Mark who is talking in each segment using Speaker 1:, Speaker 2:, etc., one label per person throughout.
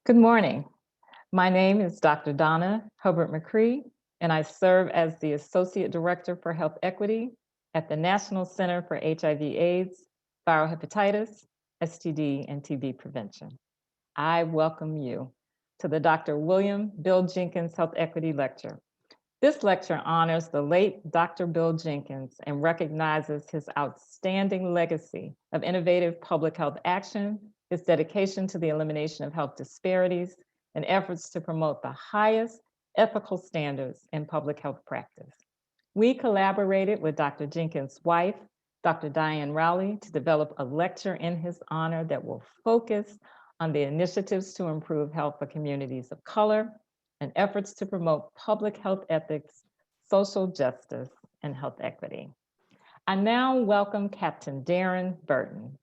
Speaker 1: Good morning. My name is Dr. Donna Hobart-McCree, and I serve as the Associate Director for Health Equity at the National Center for HIV/AIDS, Viral Hepatitis, STD, and TB Prevention. I welcome you to the Dr. William Bill Jenkins Health Equity Lecture. This lecture honors the late Dr. Bill Jenkins and recognizes his outstanding legacy of innovative public health action, his dedication to the elimination of health disparities, and efforts to promote the highest ethical standards in public health practice. We collaborated with Dr. Jenkins' wife, Dr. Diane Rowley, to develop a lecture in his honor that will focus on the initiatives to improve health for communities of color and efforts to promote public health ethics, social justice, and health equity. I now welcome Captain Darren Burton,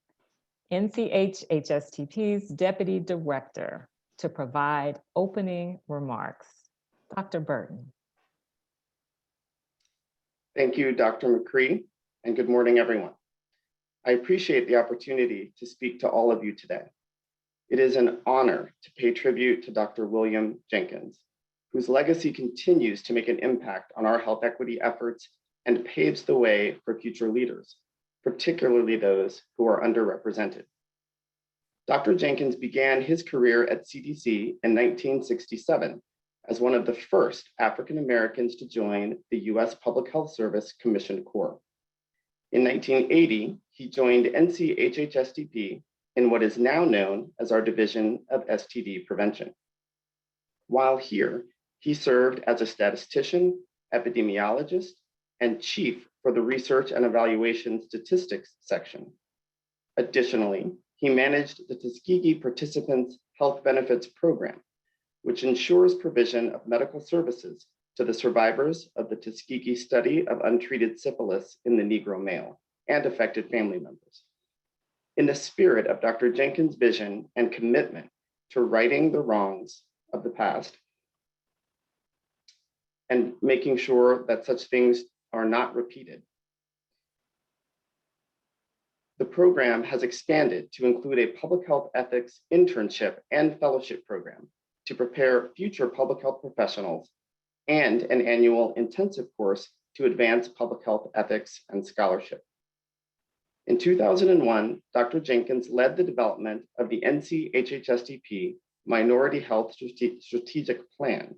Speaker 1: NCH-HSTP's Deputy Director, to provide opening remarks. Dr. Burton.
Speaker 2: Thank you, Dr. McCree, and good morning, everyone. I appreciate the opportunity to speak to all of you today. It is an honor to pay tribute to Dr. William Jenkins, whose legacy continues to make an impact on our health equity efforts and paves the way for future leaders, particularly those who are underrepresented. Dr. Jenkins began his career at CDC in 1967 as one of the first African Americans to join the US Public Health Service Commissioned Corps. In 1980, he joined NCHHSTP in what is now known as our Division of STD Prevention. While here, he served as a statistician, epidemiologist, and chief for the Research and Evaluation Statistics section. Additionally, he managed the Tuskegee Participants Health Benefits Program, which ensures provision of medical services to the survivors of the Tuskegee study of untreated syphilis in the Negro male and affected family members. In the spirit of Dr. Jenkins' vision and commitment to righting the wrongs of the past and making sure that such things are not repeated, the program has expanded to include a public health ethics internship and fellowship program to prepare future public health professionals and an annual intensive course to advance public health ethics and scholarship. In 2001, Dr. Jenkins led the development of the NCHHSTP Minority Health Strategic Plan,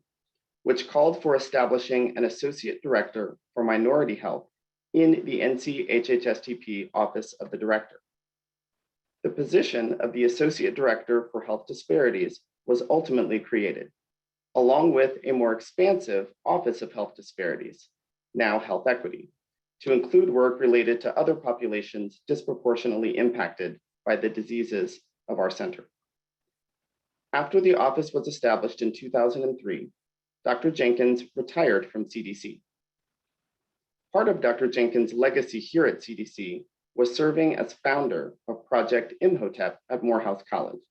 Speaker 2: which called for establishing an associate director for minority health in the NCHHSTP Office of the Director. The position of the Associate Director for Health Disparities was ultimately created, along with a more expansive Office of Health Disparities, now Health Equity, to include work related to other populations disproportionately impacted by the diseases of our center. After the office was established in 2003, Dr. Jenkins retired from CDC. Part of Dr. Jenkins' legacy here at CDC was serving as founder of Project Imhotep at Morehouse College.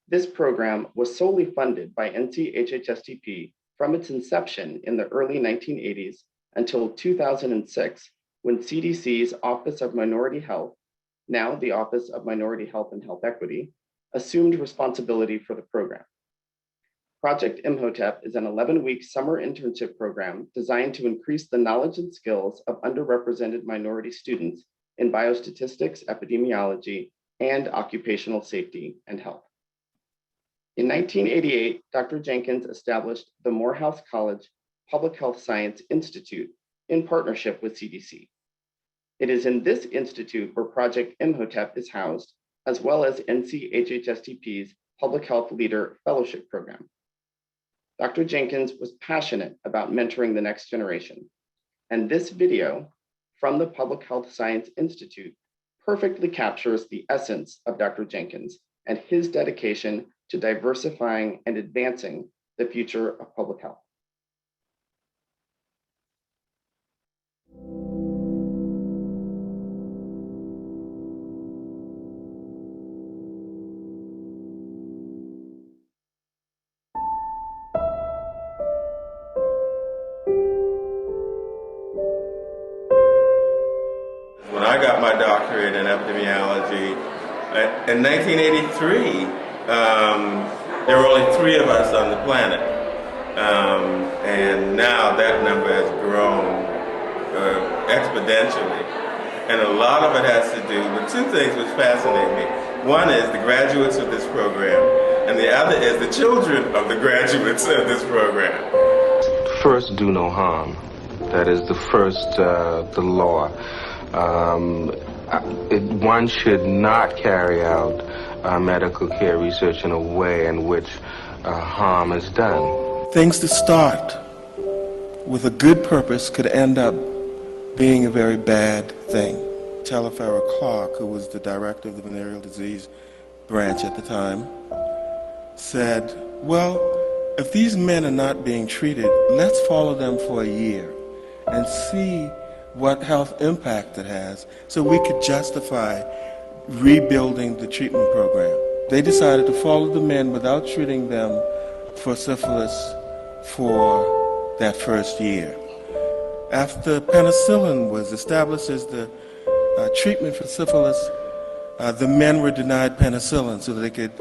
Speaker 2: This program was solely funded by NCHHSTP from its inception in the early 1980s until 2006, when CDC's Office of Minority Health, now the Office of Minority Health and Health Equity, assumed responsibility for the program. Project Imhotep is an 11-week summer internship program designed to increase the knowledge and skills of underrepresented minority students in biostatistics, epidemiology, and occupational safety and health. In 1988, Dr. Jenkins established the Morehouse College Public Health Science Institute in partnership with CDC. It is in this institute where Project Imhotep is housed, as well as NCHHSTP's Public Health Leader Fellowship Program. Dr. Jenkins was passionate about mentoring the next generation, and this video from the Public Health Science Institute perfectly captures the essence of Dr. Jenkins and his dedication to diversifying and advancing the future of public health.
Speaker 3: When I got my doctorate in epidemiology, in 1983, there were only 3 of us on the planet. And now that number has grown exponentially. And a lot of it has to do with 2 things which fascinate me. One is the graduates of this program, and the other is the children of the graduates of this program.
Speaker 4: First, do no harm. That is the first, the law. One should not carry out medical care research in a way in which harm is done.
Speaker 5: Things that start with a good purpose could end up being a very bad thing. Telefera Clark, who was the director of the venereal disease branch at the time, said, well, if these men are not being treated, let's follow them for a year and see what health impact it has so we could justify rebuilding the treatment program. They decided to follow the men without treating them for syphilis for that first year. After penicillin was established as the treatment for syphilis, the men were denied penicillin so that they could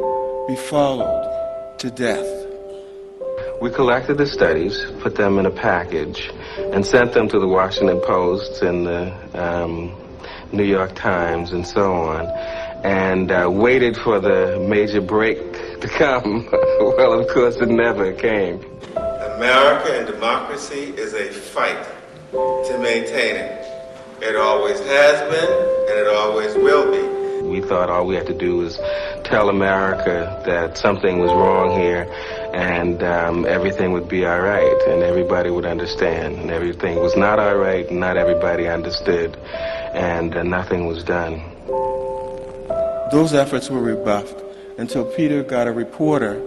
Speaker 5: be followed to death.
Speaker 4: We collected the studies, put them in a package, and sent them to the Washington Post and the New York Times and so on, and waited for the major break to come. Well, of course, it never came.
Speaker 3: America and democracy is a fight to maintain it. It always has been, and it always will be.
Speaker 4: We thought all we had to do was tell America that something was wrong here, and everything would be all right, and everybody would understand. And everything was not all right, and not everybody understood, and nothing was done.
Speaker 5: Those efforts were rebuffed until Peter got a reporter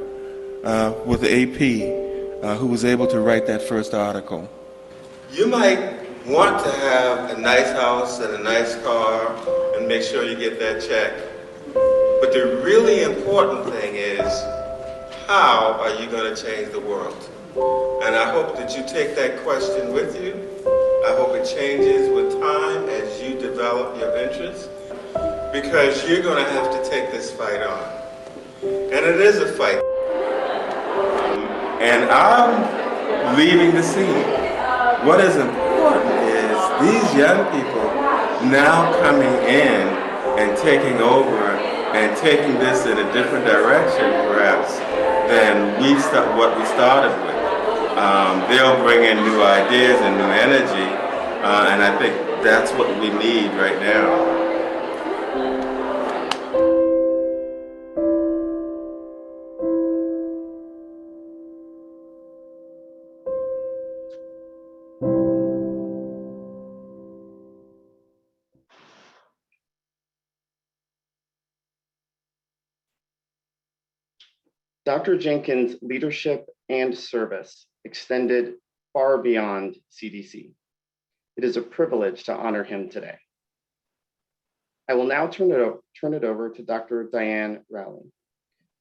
Speaker 5: with the AP who was able to write that first article.
Speaker 3: You might want to have a nice house and a nice car and make sure you get that check. But the really important thing is, how are you going to change the world? And I hope that you take that question with you. I hope it changes with time as you develop your interests, because you're going to have to take this fight on. And it is a fight. And I'm leaving the scene. What is important is these young people now coming in and taking over and taking this in a different direction, perhaps, than what we started with. They'll bring in new ideas and new energy, and I think that's what we need right now.
Speaker 2: Dr. Jenkins' leadership and service extended far beyond CDC. It is a privilege to honor him today. I will now turn it over to Dr. Diane Rowley.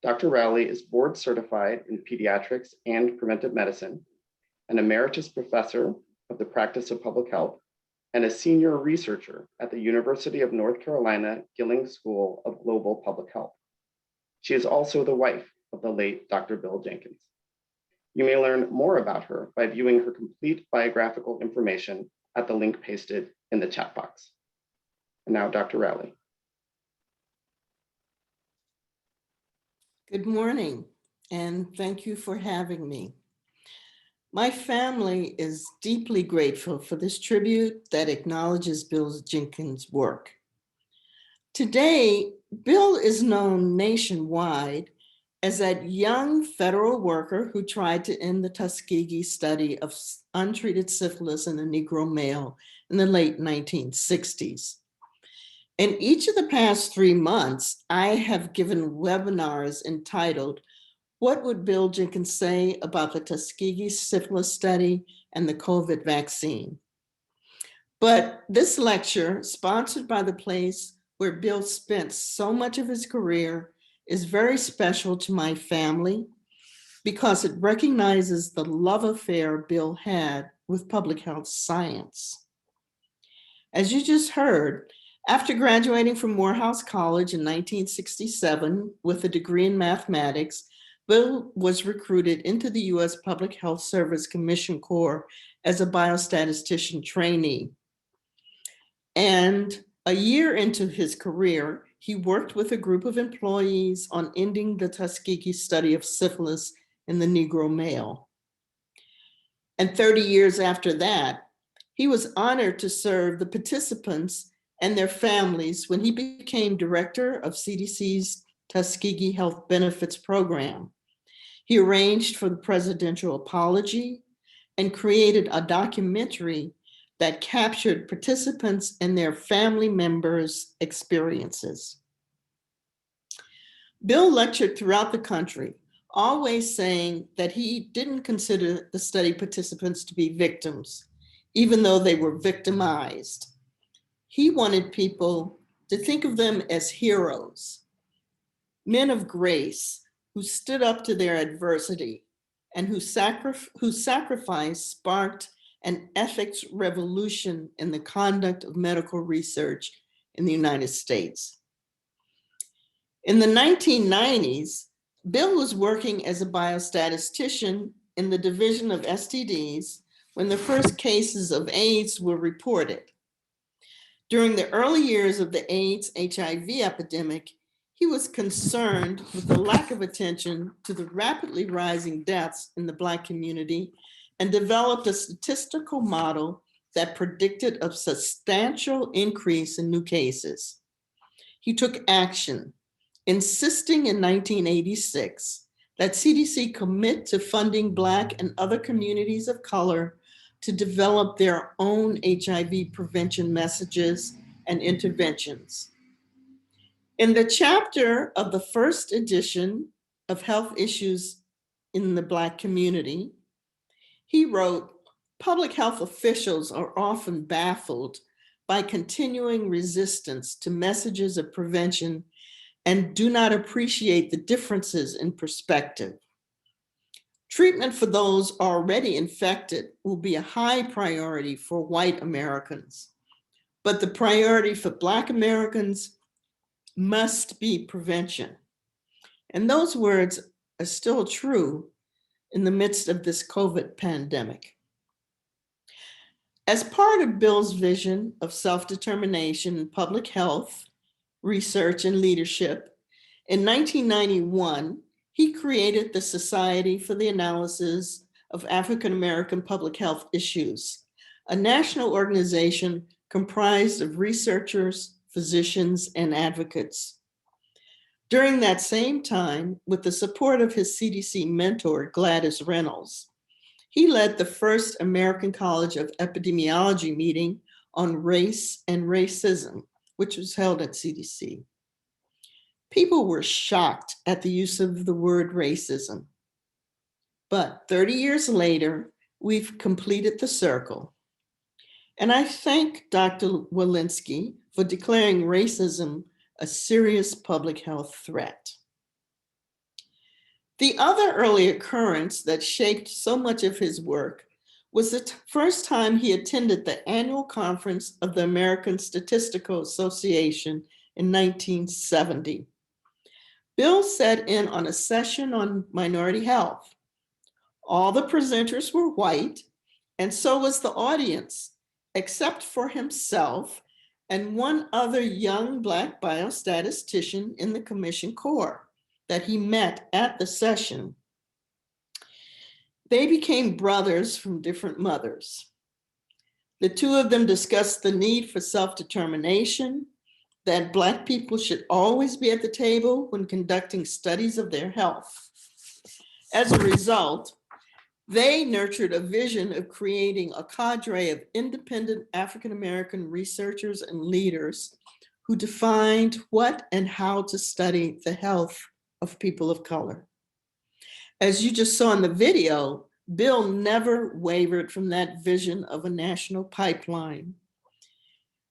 Speaker 2: Dr. Rowley is board certified in pediatrics and preventive medicine, an emeritus professor of the practice of public health, and a senior researcher at the University of North Carolina Gillings School of Global Public Health. She is also the wife of the late Dr. Bill Jenkins. You may learn more about her by viewing her complete biographical information at the link pasted in the chat box. And now, Dr. Rowley.
Speaker 6: Good morning, and thank you for having me. My family is deeply grateful for this tribute that acknowledges Bill Jenkins' work. Today, Bill is known nationwide as that young federal worker who tried to end the Tuskegee study of untreated syphilis in the Negro male in the late 1960s. In each of the past 3 months, I have given webinars entitled, "What Would Bill Jenkins Say About the Tuskegee Syphilis Study and the COVID Vaccine?" But this lecture, sponsored by the place where Bill spent so much of his career, is very special to my family because it recognizes the love affair Bill had with public health science. As you just heard, After graduating from Morehouse College in 1967 with a degree in mathematics, Bill was recruited into the U.S. Public Health Service Commission Corps as a biostatistician trainee. And a year into his career, he worked with a group of employees on ending the Tuskegee study of syphilis in the Negro male. And 30 years after that, he was honored to serve the participants and their families when he became director of CDC's Tuskegee Health Benefits Program. He arranged for the presidential apology and created a documentary that captured participants and their family members' experiences. Bill lectured throughout the country, always saying that he didn't consider the study participants to be victims, even though they were victimized. He wanted people to think of them as heroes, men of grace who stood up to their adversity and whose sacrifice sparked an ethics revolution in the conduct of medical research in the United States. In the 1990s, Bill was working as a biostatistician in the Division of STDs when the first cases of AIDS were reported. During the early years of the AIDS-HIV epidemic, he was concerned with the lack of attention to the rapidly rising deaths in the Black community and developed a statistical model that predicted a substantial increase in new cases. He took action, insisting in 1986 that CDC commit to funding Black and other communities of color to develop their own HIV prevention messages and interventions. In the chapter of the first edition of Health Issues in the Black Community, he wrote, "Public health officials are often baffled by continuing resistance to messages of prevention and do not appreciate the differences in perspective. Treatment for those already infected will be a high priority for white Americans, but the priority for Black Americans must be prevention." And those words are still true in the midst of this COVID pandemic. As part of Bill's vision of self-determination in public health, research, and leadership, in 1991, he created the Society for the Analysis of African American Public Health Issues, a national organization comprised of researchers, physicians, and advocates. During that same time, with the support of his CDC mentor, Gladys Reynolds, he led the first American College of Epidemiology meeting on race and racism, which was held at CDC. People were shocked at the use of the word racism. But 30 years later, we've completed the circle. And I thank Dr. Walensky for declaring racism a serious public health threat. The other early occurrence that shaped so much of his work was the first time he attended the annual conference of the American Statistical Association in 1970. Bill sat in on a session on minority health. All the presenters were white, and so was the audience, except for himself and one other young Black biostatistician in the Commission Corps that he met at the session. They became brothers from different mothers. The two of them discussed the need for self-determination, that Black people should always be at the table when conducting studies of their health. As a result, they nurtured a vision of creating a cadre of independent African-American researchers and leaders who defined what and how to study the health of people of color. As you just saw in the video, Bill never wavered from that vision of a national pipeline.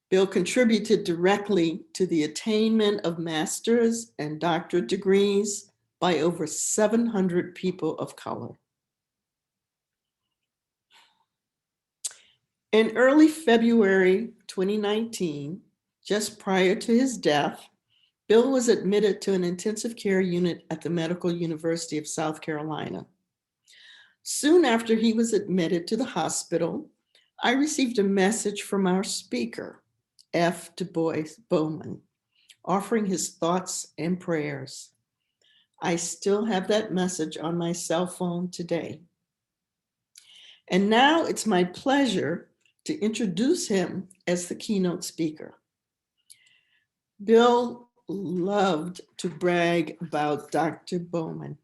Speaker 6: Bill contributed directly to the attainment of master's and doctorate degrees by over 700 people of color. In early February 2019, just prior to his death, Bill was admitted to an intensive care unit at the Medical University of South Carolina. Soon after he was admitted to the hospital, I received a message from our speaker, F. Du Bois Bowman, offering his thoughts and prayers. I still have that message on my cell phone today. And now it's my pleasure to introduce him as the keynote speaker. Bill loved to brag about Dr. Bowman.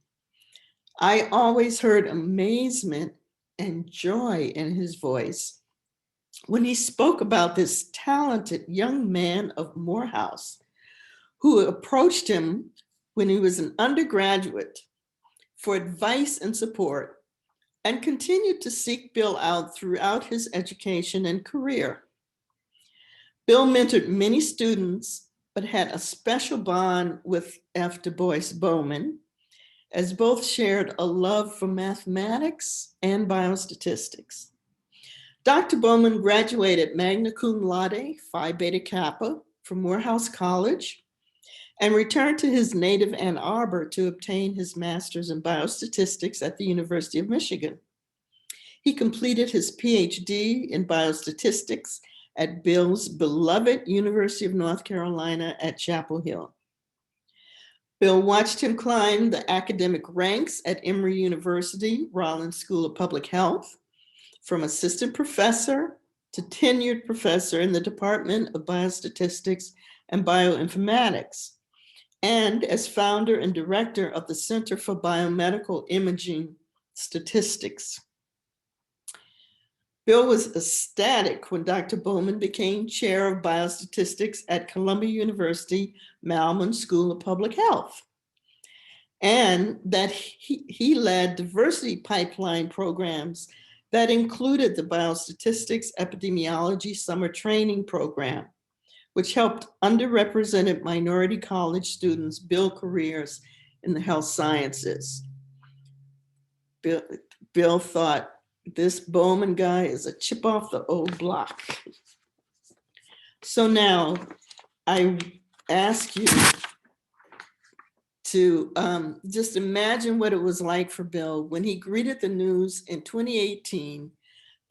Speaker 6: I always heard amazement and joy in his voice when he spoke about this talented young man of Morehouse who approached him when he was an undergraduate for advice and support, and continued to seek Bill out throughout his education and career. Bill mentored many students, but had a special bond with F. Du Bois Bowman, as both shared a love for mathematics and biostatistics. Dr. Bowman graduated magna cum laude, Phi Beta Kappa, from Morehouse College, and returned to his native Ann Arbor to obtain his master's in biostatistics at the University of Michigan. He completed his PhD in biostatistics at Bill's beloved University of North Carolina at Chapel Hill. Bill watched him climb the academic ranks at Emory University, Rollins School of Public Health, from assistant professor to tenured professor in the Department of Biostatistics and Bioinformatics, and as founder and director of the Center for Biomedical Imaging Statistics. Bill was ecstatic when Dr. Bowman became chair of biostatistics at Columbia University Malman School of Public Health, and that he led diversity pipeline programs that included the Biostatistics Epidemiology Summer Training Program, which helped underrepresented minority college students build careers in the health sciences. Bill thought, this Bowman guy is a chip off the old block. So now I ask you to just imagine what it was like for Bill when he greeted the news in 2018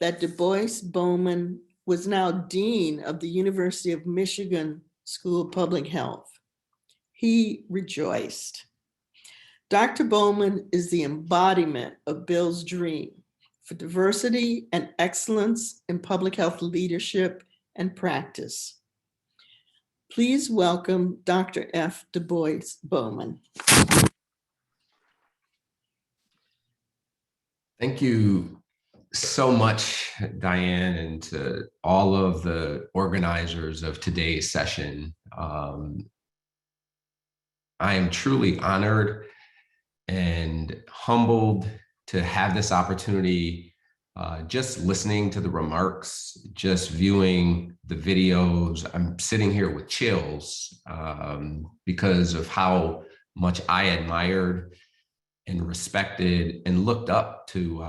Speaker 6: that Du Bois Bowman was now Dean of the University of Michigan School of Public Health. He rejoiced. Dr. Bowman is the embodiment of Bill's dream for diversity and excellence in public health leadership and practice. Please welcome Dr. F. Du Bois Bowman.
Speaker 7: Thank you so much, Diane, and to all of the organizers of today's session. I am truly honored and humbled to have this opportunity, just listening to the remarks, just viewing the videos. I'm sitting here with chills because of how much I admired and respected and looked up to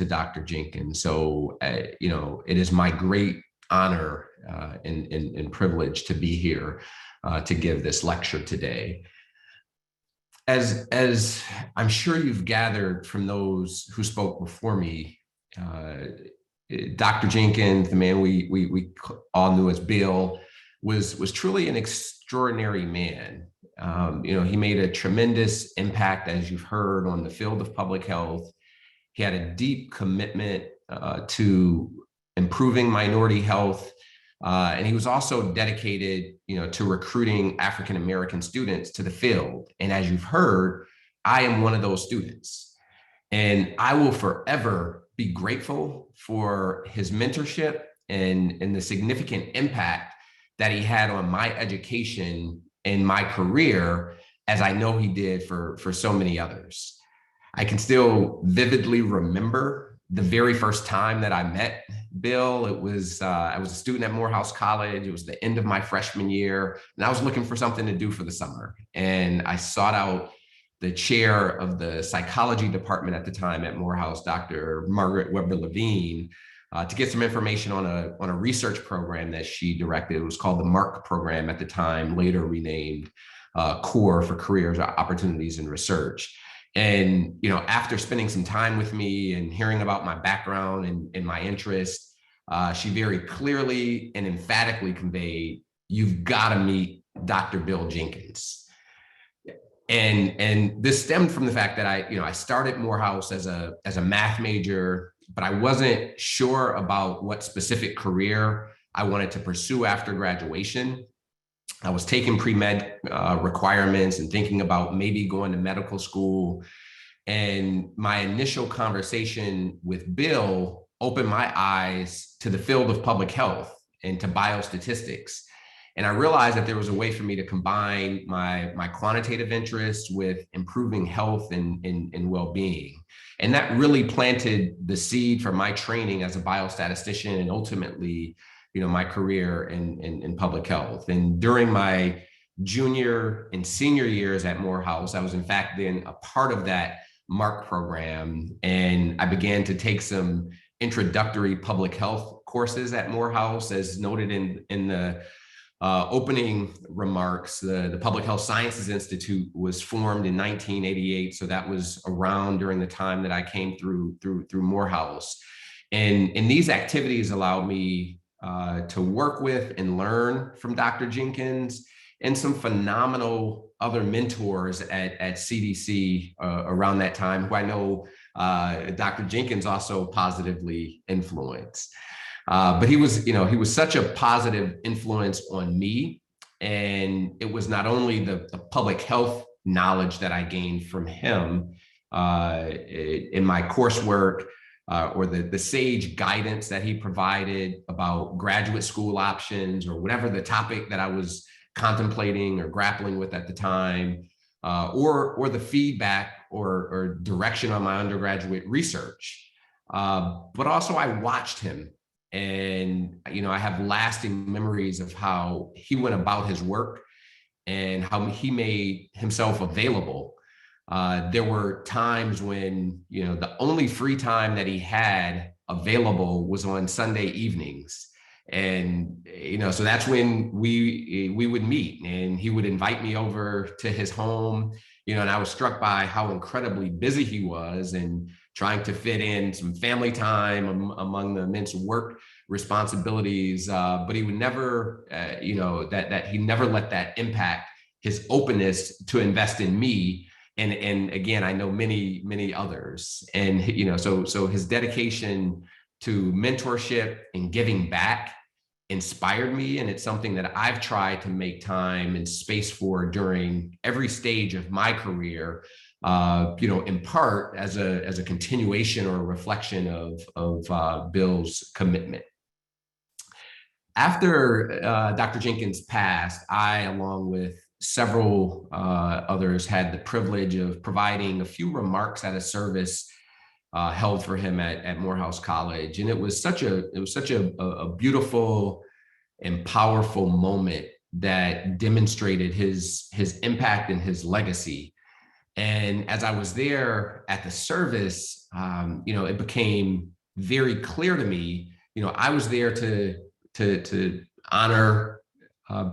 Speaker 7: Dr. Jenkins. So, you know, it is my great honor and privilege to be here to give this lecture today. As I'm sure you've gathered from those who spoke before me, Dr. Jenkins, the man we all knew as Bill, was truly an extraordinary man. You know, he made a tremendous impact, as you've heard, on the field of public health. He had a deep commitment to improving minority health, and he was also dedicated, you know, to recruiting African-American students to the field. And as you've heard, I am one of those students, and I will forever be grateful for his mentorship and the significant impact that he had on my education and my career, as I know he did for so many others. I can still vividly remember the very first time that I met Bill. It was, I was a student at Morehouse College. It was the end of my freshman year, and I was looking for something to do for the summer. And I sought out the chair of the psychology department at the time at Morehouse, Dr. Margaret Weber Levine, to get some information on a research program that she directed. It was called the MARC program at the time, later renamed CORE, for Careers, Opportunities, and Research. And, after spending some time with me and hearing about my background and my interest, she very clearly and emphatically conveyed, "You've got to meet Dr. Bill Jenkins." And this stemmed from the fact that I started Morehouse as a math major, but I wasn't sure about what specific career I wanted to pursue after graduation. I was taking pre-med requirements and thinking about maybe going to medical school. And my initial conversation with Bill opened my eyes to the field of public health and to biostatistics. And I realized that there was a way for me to combine my quantitative interests with improving health and well-being. And that really planted the seed for my training as a biostatistician and ultimately, my career in public health. And during my junior and senior years at Morehouse, I was in fact then a part of that MARC program. And I began to take some introductory public health courses at Morehouse, as noted in the opening remarks. The Public Health Sciences Institute was formed in 1988. So that was around during the time that I came through Morehouse. And these activities allowed me to work with and learn from Dr. Jenkins and some phenomenal other mentors at CDC around that time, who I know Dr. Jenkins also positively influenced. But he was such a positive influence on me. And it was not only the public health knowledge that I gained from him in my coursework, or the sage guidance that he provided about graduate school options or whatever the topic that I was contemplating or grappling with at the time, or the feedback or direction on my undergraduate research. But also I watched him, and I have lasting memories of how he went about his work and how he made himself available. There were times when, the only free time that he had available was on Sunday evenings. And, so that's when we would meet, and he would invite me over to his home, and I was struck by how incredibly busy he was and trying to fit in some family time among the immense work responsibilities. But he would never, that he never let that impact his openness to invest in me. And again, I know many others. And, so his dedication to mentorship and giving back inspired me. And it's something that I've tried to make time and space for during every stage of my career, in part as a continuation or a reflection of Bill's commitment. After Dr. Jenkins passed, I, along with several others, had the privilege of providing a few remarks at a service held for him at Morehouse College. And it was such a beautiful and powerful moment that demonstrated his impact and his legacy. And as I was there at the service, it became very clear to me, I was there to honor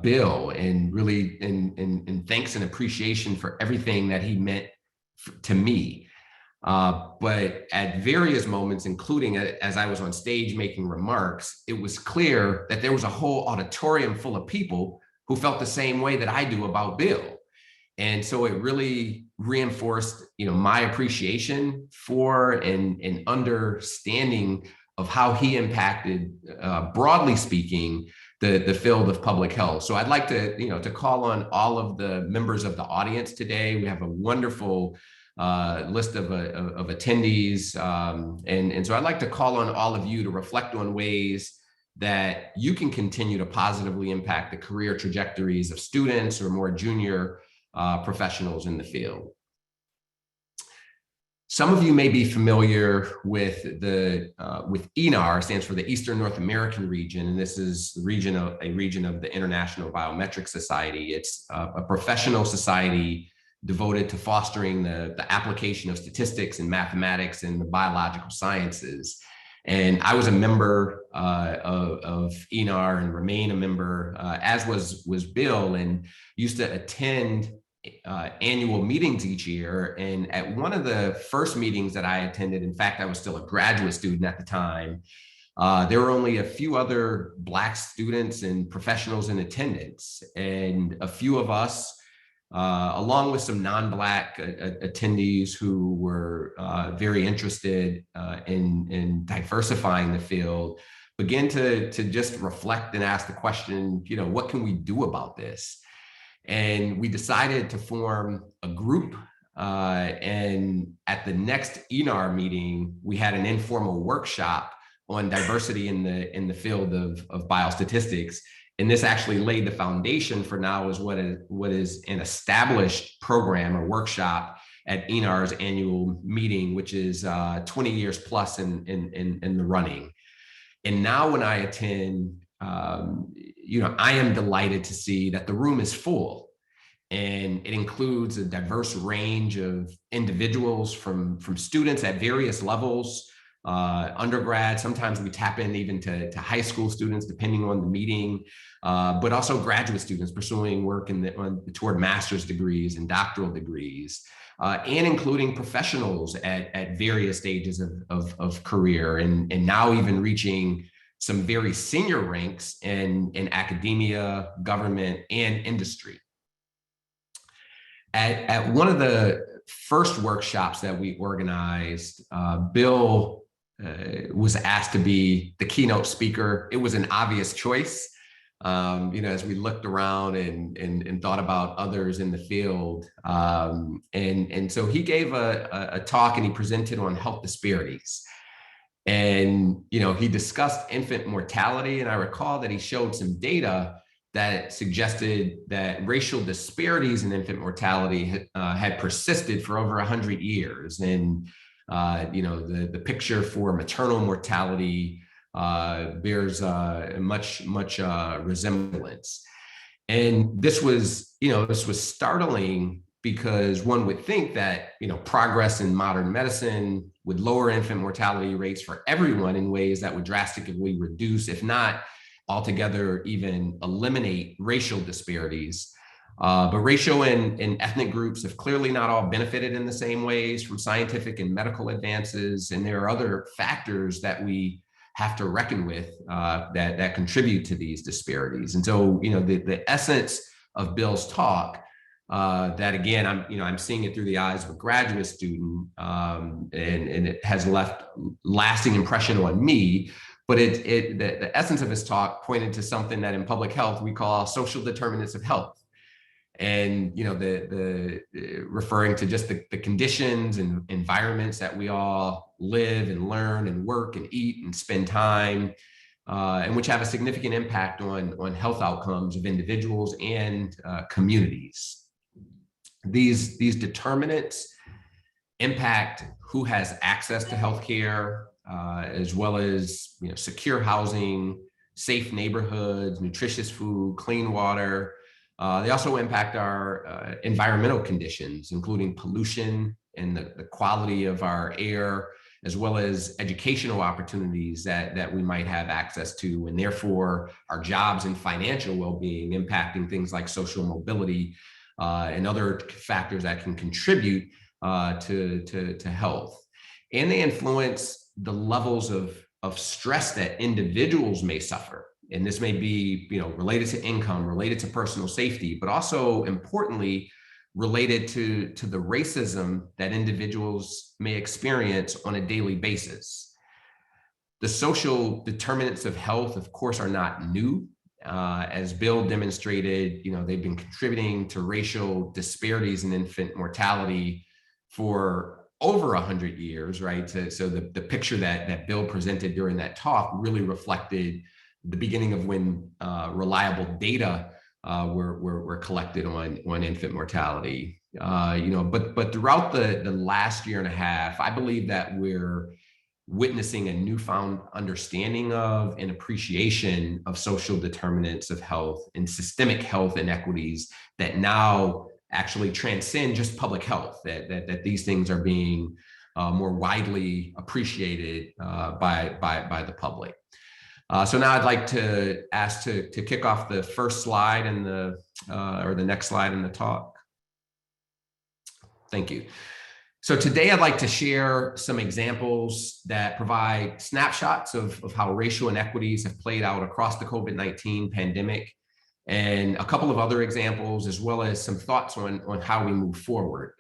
Speaker 7: Bill, and really in thanks and appreciation for everything that he meant to me. But at various moments, including as I was on stage making remarks, it was clear that there was a whole auditorium full of people who felt the same way that I do about Bill. And so it really reinforced, my appreciation for and understanding of how he impacted, broadly speaking, the field of public health. So I'd like to call on all of the members of the audience today. We have a wonderful list of attendees. And so I'd like to call on all of you to reflect on ways that you can continue to positively impact the career trajectories of students or more junior professionals in the field. Some of you may be familiar with with ENAR, stands for the Eastern North American region, and this is a region of the International Biometric Society. It's a professional society devoted to fostering the application of statistics and mathematics and the biological sciences. And I was a member of ENAR and remain a member, as was Bill, and used to attend annual meetings each year. And at one of the first meetings that I attended, in fact, I was still a graduate student at the time, there were only a few other Black students and professionals in attendance. And a few of us, along with some non-Black attendees who were very interested in diversifying the field, began to just reflect and ask the question, what can we do about this? And we decided to form a group. And at the next ENAR meeting, we had an informal workshop on diversity in the field of biostatistics. And this actually laid the foundation for now is what is an established program or workshop at ENAR's annual meeting, which is 20 years plus in the running. And now when I attend, I am delighted to see that the room is full. And it includes a diverse range of individuals from students at various levels, undergrad. Sometimes we tap in even to high school students, depending on the meeting, but also graduate students pursuing work toward master's degrees and doctoral degrees, and including professionals at various stages of career, and now even reaching some very senior ranks in academia, government, and industry. At one of the first workshops that we organized, Bill was asked to be the keynote speaker. It was an obvious choice, as we looked around and thought about others in the field. And so he gave a talk and he presented on health disparities. And, he discussed infant mortality. And I recall that he showed some data that suggested that racial disparities in infant mortality had persisted for over 100 years. And, the picture for maternal mortality bears much resemblance. And this was startling because one would think that, progress in modern medicine would lower infant mortality rates for everyone in ways that would drastically reduce, if not altogether even eliminate, racial disparities. But racial and ethnic groups have clearly not all benefited in the same ways from scientific and medical advances. And there are other factors that we have to reckon with that contribute to these disparities. And so, the essence of Bill's talk, that again, I'm seeing it through the eyes of a graduate student, and it has left lasting impression on me. But the essence of his talk pointed to something that in public health we call social determinants of health. And, the referring to just the conditions and environments that we all live and learn and work and eat and spend time, and which have a significant impact on health outcomes of individuals and communities. These determinants impact who has access to healthcare, as well as secure housing, safe neighborhoods, nutritious food, clean water. They also impact our environmental conditions, including pollution and the quality of our air, as well as educational opportunities that we might have access to, and therefore our jobs and financial well-being, impacting things like social mobility and other factors that can contribute to health. And they influence the levels of stress that individuals may suffer. And this may be, related to income, related to personal safety, but also importantly, related to the racism that individuals may experience on a daily basis. The social determinants of health, of course, are not new. As Bill demonstrated, they've been contributing to racial disparities in infant mortality for over 100 years, right? So the picture that Bill presented during that talk really reflected the beginning of when reliable data were collected on infant mortality. But throughout the last year and a half, I believe that we're witnessing a newfound understanding of and appreciation of social determinants of health and systemic health inequities that now actually transcend just public health, that these things are being more widely appreciated by the public. So now I'd like to ask to kick off the first slide in the or the next slide in the talk. Thank you. So today I'd like to share some examples that provide snapshots of how racial inequities have played out across the COVID-19 pandemic, and a couple of other examples, as well as some thoughts on how we move forward.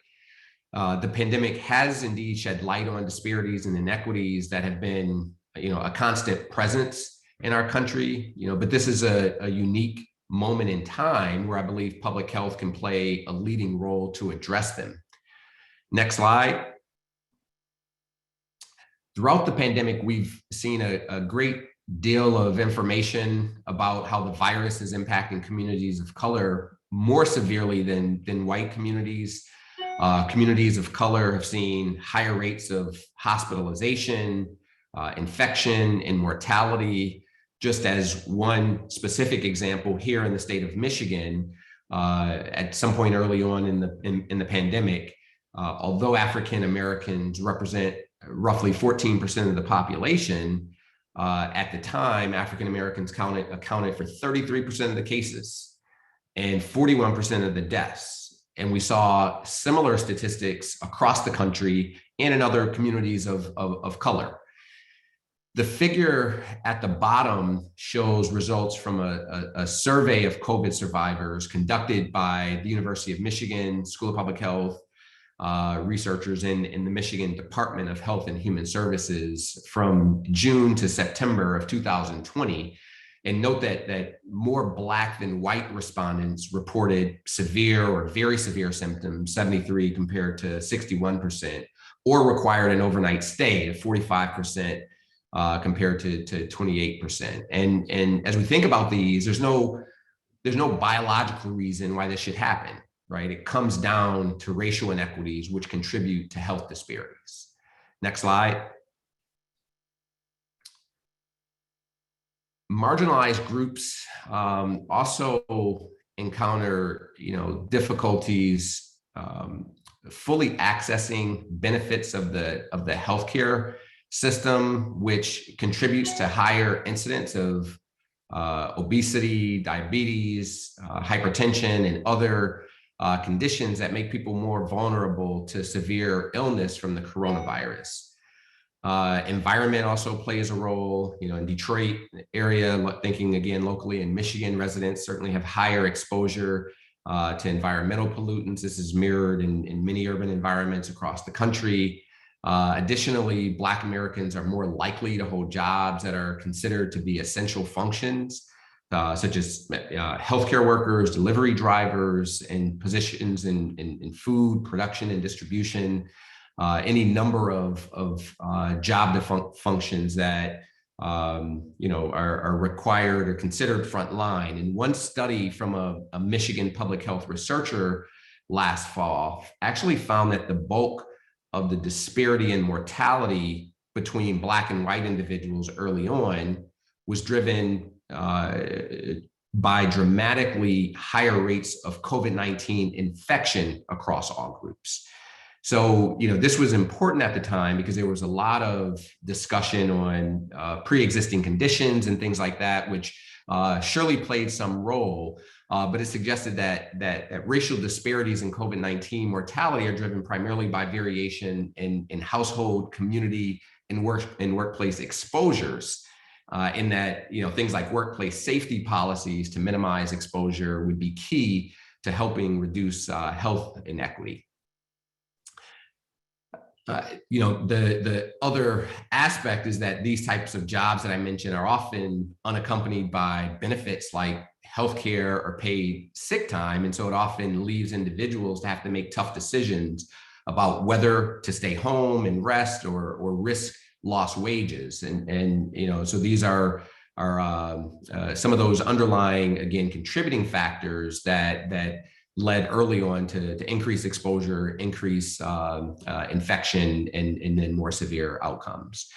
Speaker 7: The pandemic has indeed shed light on disparities and inequities that have been, a constant presence in our country, but this is a unique moment in time where I believe public health can play a leading role to address them. Next slide. Throughout the pandemic, we've seen a great deal of information about how the virus is impacting communities of color more severely than white communities. Communities of color have seen higher rates of hospitalization, infection, and mortality. Just as one specific example, here in the state of Michigan, at some point early on in the pandemic, although African Americans represent roughly 14% of the population, at the time, African Americans accounted for 33% of the cases and 41% of the deaths. And we saw similar statistics across the country and in other communities of color. The figure at the bottom shows results from a survey of COVID survivors conducted by the University of Michigan School of Public Health, researchers in the Michigan Department of Health and Human Services from June to September of 2020. And note that more Black than white respondents reported severe or very severe symptoms, 73 compared to 61%, or required an overnight stay of 45%. Compared to 28%. And as we think about these, there's no biological reason why this should happen, right? It comes down to racial inequities, which contribute to health disparities. Next slide. Marginalized groups also encounter, difficulties fully accessing benefits of the healthcare system, which contributes to higher incidence of obesity, diabetes, hypertension, and other conditions that make people more vulnerable to severe illness from the coronavirus. Environment also plays a role, in Detroit area, thinking again locally in Michigan, residents certainly have higher exposure to environmental pollutants. This is mirrored in many urban environments across the country. Additionally, Black Americans are more likely to hold jobs that are considered to be essential functions, such as healthcare workers, delivery drivers, and positions in food production and distribution, any number of job functions that are required or considered frontline. And one study from a Michigan public health researcher last fall actually found that the bulk of the disparity in mortality between Black and white individuals early on was driven by dramatically higher rates of COVID-19 infection across all groups. So, this was important at the time because there was a lot of discussion on pre-existing conditions and things like that, which surely played some role. But it suggested that racial disparities in COVID-19 mortality are driven primarily by variation in household, community, and workplace exposures. In that, things like workplace safety policies to minimize exposure would be key to helping reduce health inequity. The other aspect is that these types of jobs that I mentioned are often unaccompanied by benefits like healthcare or paid sick time. And so it often leaves individuals to have to make tough decisions about whether to stay home and rest or risk lost wages. And so these are some of those underlying, again, contributing factors that led early on to increase exposure, increase infection, and then more severe outcomes.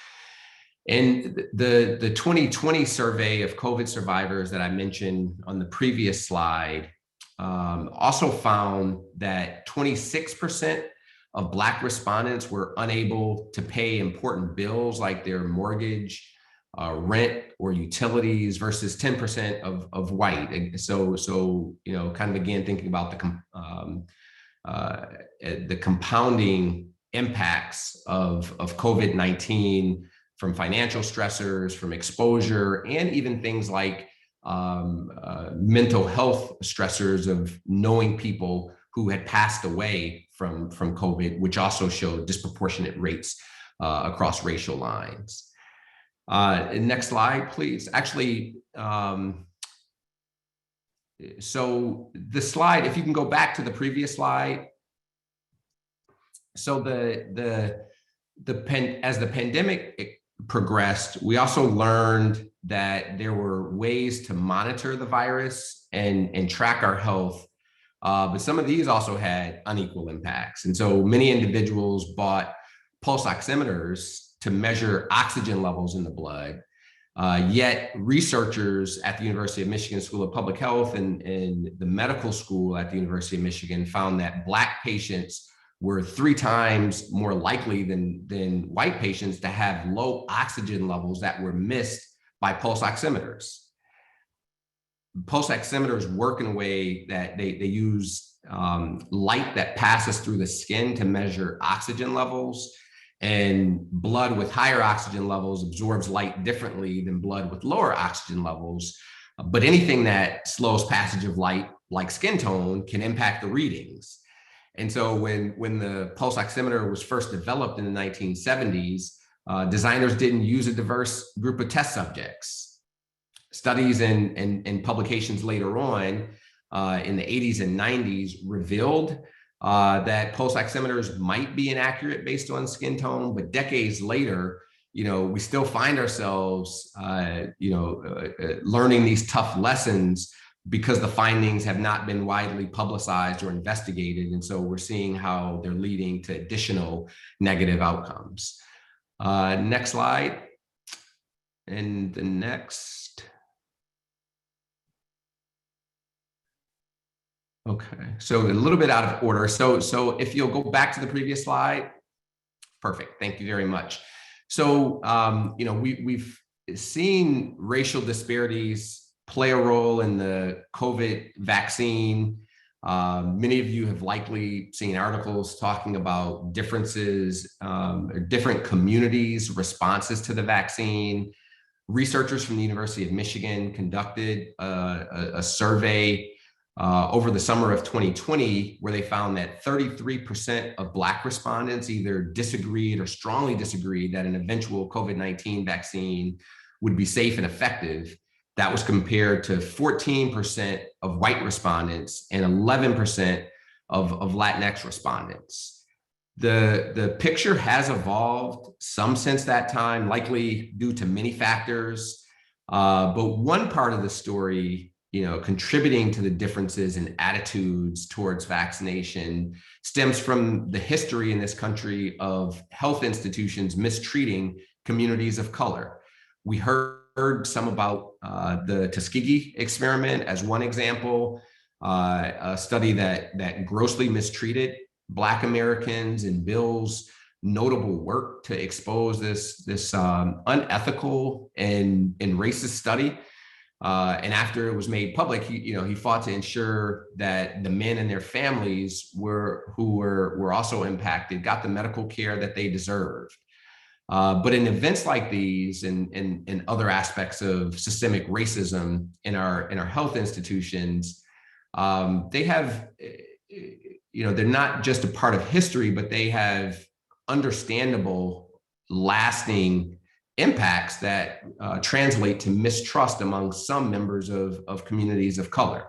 Speaker 7: And the 2020 survey of COVID survivors that I mentioned on the previous slide also found that 26% of Black respondents were unable to pay important bills like their mortgage, rent, or utilities versus 10% of white. And so, you know, kind of again, thinking about the compounding impacts of COVID-19 from financial stressors, from exposure, and even things like mental health stressors of knowing people who had passed away from COVID, which also showed disproportionate rates across racial lines. Next slide, please. Actually, so the slide, if you can go back to the previous slide. So as the pandemic progressed, we also learned that there were ways to monitor the virus and track our health. But some of these also had unequal impacts. And so many individuals bought pulse oximeters to measure oxygen levels in the blood. Yet researchers at the University of Michigan School of Public Health and the medical school at the University of Michigan found that Black patients were 3 times more likely than white patients to have low oxygen levels that were missed by pulse oximeters. Pulse oximeters work in a way that they use light that passes through the skin to measure oxygen levels, and blood with higher oxygen levels absorbs light differently than blood with lower oxygen levels. But anything that slows passage of light, like skin tone, can impact the readings. And so when the pulse oximeter was first developed in the 1970s, designers didn't use a diverse group of test subjects. Studies and publications later on in the 80s and 90s revealed that pulse oximeters might be inaccurate based on skin tone, but decades later, you know, we still find ourselves, learning these tough lessons because the findings have not been widely publicized or investigated. And so we're seeing how they're leading to additional negative outcomes. Next slide. And the next. Okay, so a little bit out of order. So if you'll go back to the previous slide. Perfect, thank you very much. So, we've seen racial disparities play a role in the COVID vaccine. Many of you have likely seen articles talking about differences, or different communities' responses to the vaccine. Researchers from the University of Michigan conducted a survey over the summer of 2020, where they found that 33% of Black respondents either disagreed or strongly disagreed that an eventual COVID-19 vaccine would be safe and effective. That was compared to 14% of white respondents and 11% of Latinx respondents. The picture has evolved some since that time, likely due to many factors. But one part of the story, contributing to the differences in attitudes towards vaccination stems from the history in this country of health institutions mistreating communities of color. We heard some about the Tuskegee experiment as one example, a study that grossly mistreated Black Americans, and Bill's notable work to expose this unethical and racist study. And after it was made public, he fought to ensure that the men and their families who were also impacted got the medical care that they deserved. But in events like these and other aspects of systemic racism in our health institutions, they have, they're not just a part of history, but they have understandable, lasting impacts that translate to mistrust among some members of communities of color.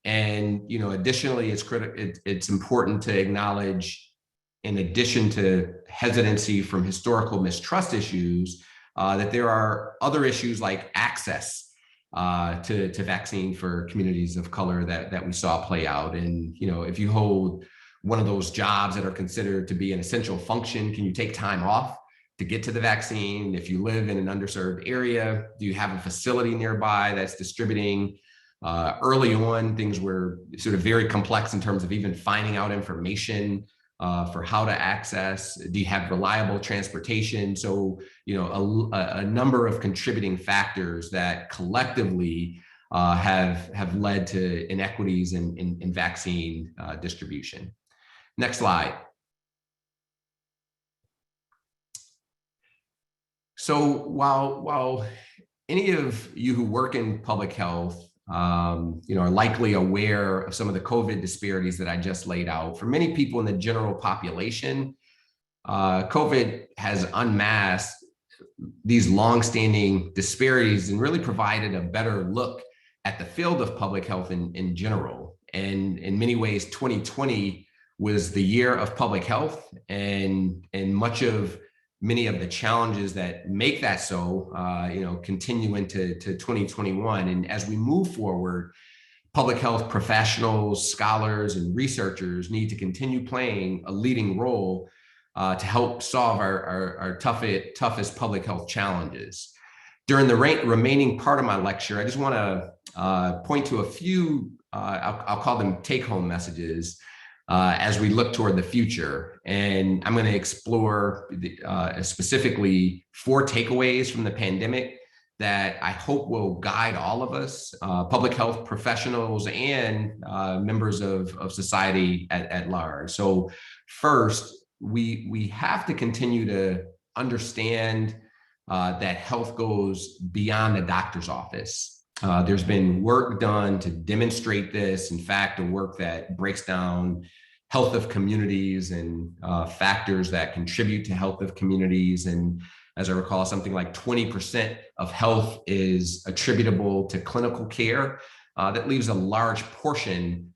Speaker 7: And additionally, it's important to acknowledge, in addition to hesitancy from historical mistrust issues, that there are other issues like access to vaccine for communities of color that we saw play out. And if you hold one of those jobs that are considered to be an essential function, can you take time off to get to the vaccine? If you live in an underserved area, do you have a facility nearby that's distributing? Early on, things were sort of very complex in terms of even finding out information for how to access? Do you have reliable transportation? So, a number of contributing factors that collectively have led to inequities in vaccine distribution. Next slide. So while any of you who work in public health, are likely aware of some of the COVID disparities that I just laid out, for many people in the general population, COVID has unmasked these longstanding disparities and really provided a better look at the field of public health in general. And in many ways, 2020 was the year of public health, and many of the challenges that make that so, continue into 2021. And as we move forward, public health professionals, scholars, and researchers need to continue playing a leading role to help solve our toughest public health challenges. During the remaining part of my lecture, I just want to point to a few, I'll call them take-home messages as we look toward the future. And I'm going to explore specifically 4 takeaways from the pandemic that I hope will guide all of us, public health professionals and members of society at large. So first, we have to continue to understand that health goes beyond the doctor's office. There's been work done to demonstrate this. In fact, a work that breaks down health of communities and factors that contribute to health of communities. And as I recall, something like 20% of health is attributable to clinical care. That leaves a large portion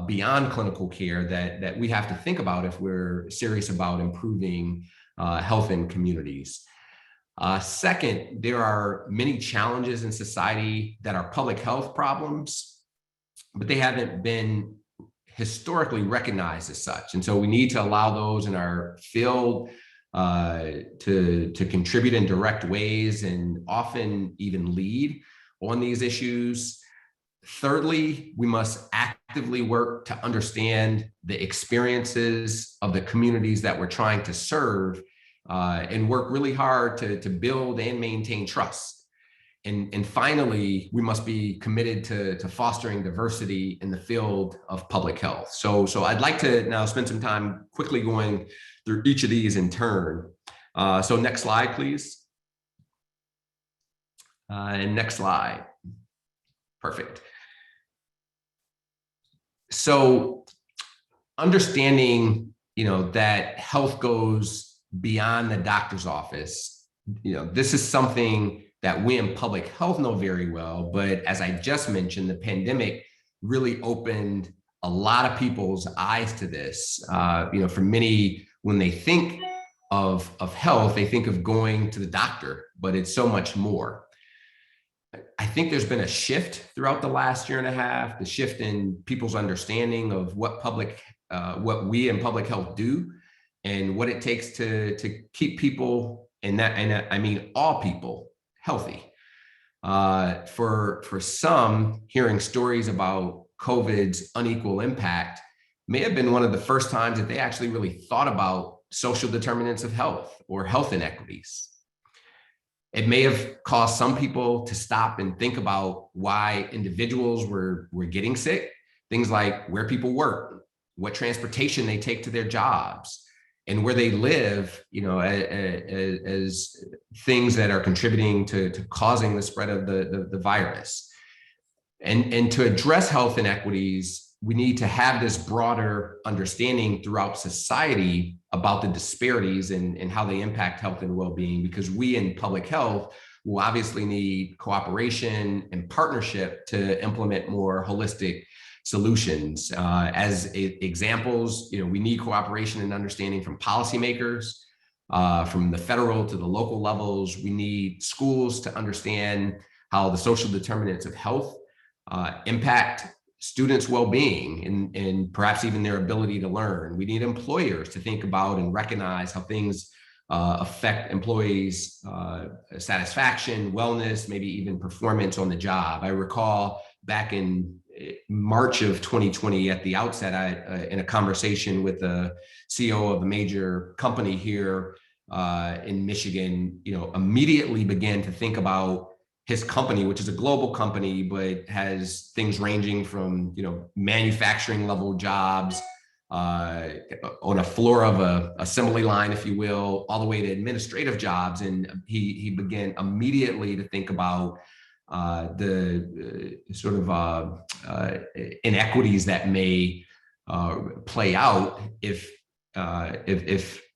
Speaker 7: beyond clinical care that we have to think about if we're serious about improving health in communities. Second, there are many challenges in society that are public health problems, but they haven't been historically recognized as such. And so we need to allow those in our field to contribute in direct ways and often even lead on these issues. Thirdly, we must actively work to understand the experiences of the communities that we're trying to serve and work really hard to build and maintain trust. And finally, we must be committed to fostering diversity in the field of public health. So I'd like to now spend some time quickly going through each of these in turn. So next slide, please. And next slide. Perfect. So understanding, that health goes beyond the doctor's office, this is something that we in public health know very well, but as I just mentioned, the pandemic really opened a lot of people's eyes to this. For many, when they think of health, they think of going to the doctor, but it's so much more. I think there's been a shift throughout the last year and a half, the shift in people's understanding of what we in public health do and what it takes to keep people, and I mean all people, healthy. For some, hearing stories about COVID's unequal impact may have been one of the first times that they actually really thought about social determinants of health or health inequities. It may have caused some people to stop and think about why individuals were getting sick, things like where people work, what transportation they take to their jobs, and where they live, as things that are contributing to causing the spread of the virus. And to address health inequities, we need to have this broader understanding throughout society about the disparities and how they impact health and well-being, because we in public health will obviously need cooperation and partnership to implement more holistic solutions. As examples, we need cooperation and understanding from policymakers, from the federal to the local levels. We need schools to understand how the social determinants of health impact students' well-being and perhaps even their ability to learn. We need employers to think about and recognize how things affect employees' satisfaction, wellness, maybe even performance on the job. I recall back in March of 2020, at the outset, in a conversation with the CEO of a major company here in Michigan, immediately began to think about his company, which is a global company, but has things ranging from, manufacturing level jobs on a floor of a assembly line, if you will, all the way to administrative jobs. And he began immediately to think about the sort of inequities that may play out if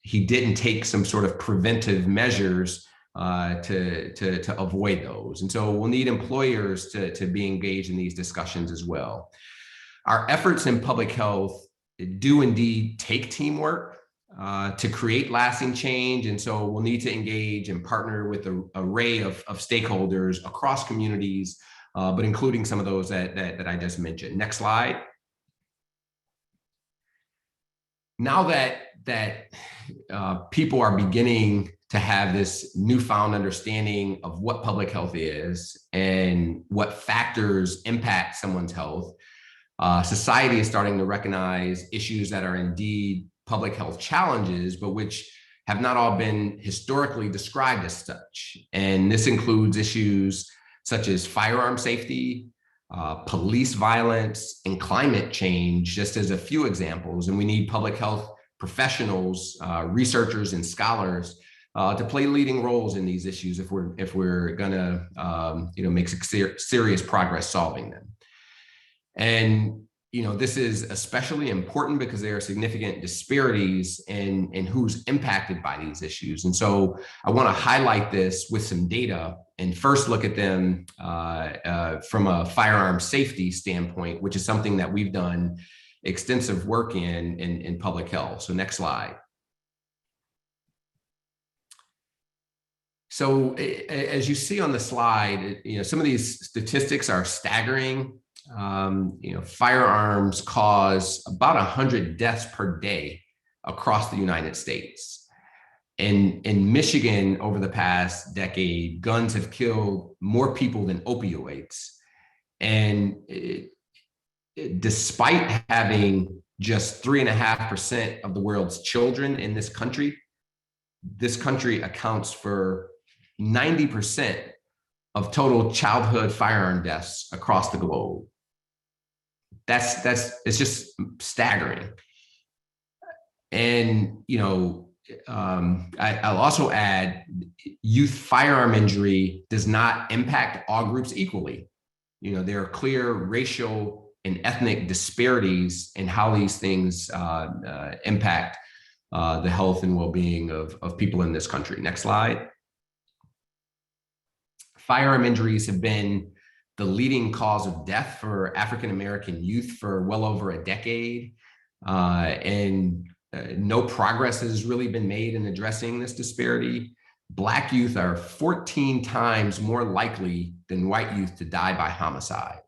Speaker 7: he didn't take some sort of preventive measures to avoid those. And so we'll need employers to be engaged in these discussions as well. Our efforts in public health do indeed take teamwork to create lasting change. And so we'll need to engage and partner with an array of stakeholders across communities, but including some of those that I just mentioned. Next slide. Now that people are beginning to have this newfound understanding of what public health is and what factors impact someone's health, society is starting to recognize issues that are indeed public health challenges, but which have not all been historically described as such. And this includes issues such as firearm safety, police violence, and climate change, just as a few examples. And we need public health professionals, researchers, and scholars to play leading roles in these issues if we're gonna make serious progress solving them. And this is especially important because there are significant disparities in who's impacted by these issues. And so I want to highlight this with some data and first look at them from a firearm safety standpoint, which is something that we've done extensive work in public health. So next slide. So as you see on the slide, some of these statistics are staggering. Firearms cause about 100 deaths per day across the United States. And in Michigan, over the past decade, guns have killed more people than opioids. And despite having just 3.5% of the world's children in this country accounts for 90% of total childhood firearm deaths across the globe. It's just staggering. And, I'll also add, youth firearm injury does not impact all groups equally. There are clear racial and ethnic disparities in how these things impact the health and well-being of people in this country. Next slide. Firearm injuries have been the leading cause of death for African-American youth for well over a decade. And no progress has really been made in addressing this disparity. Black youth are 14 times more likely than white youth to die by homicide,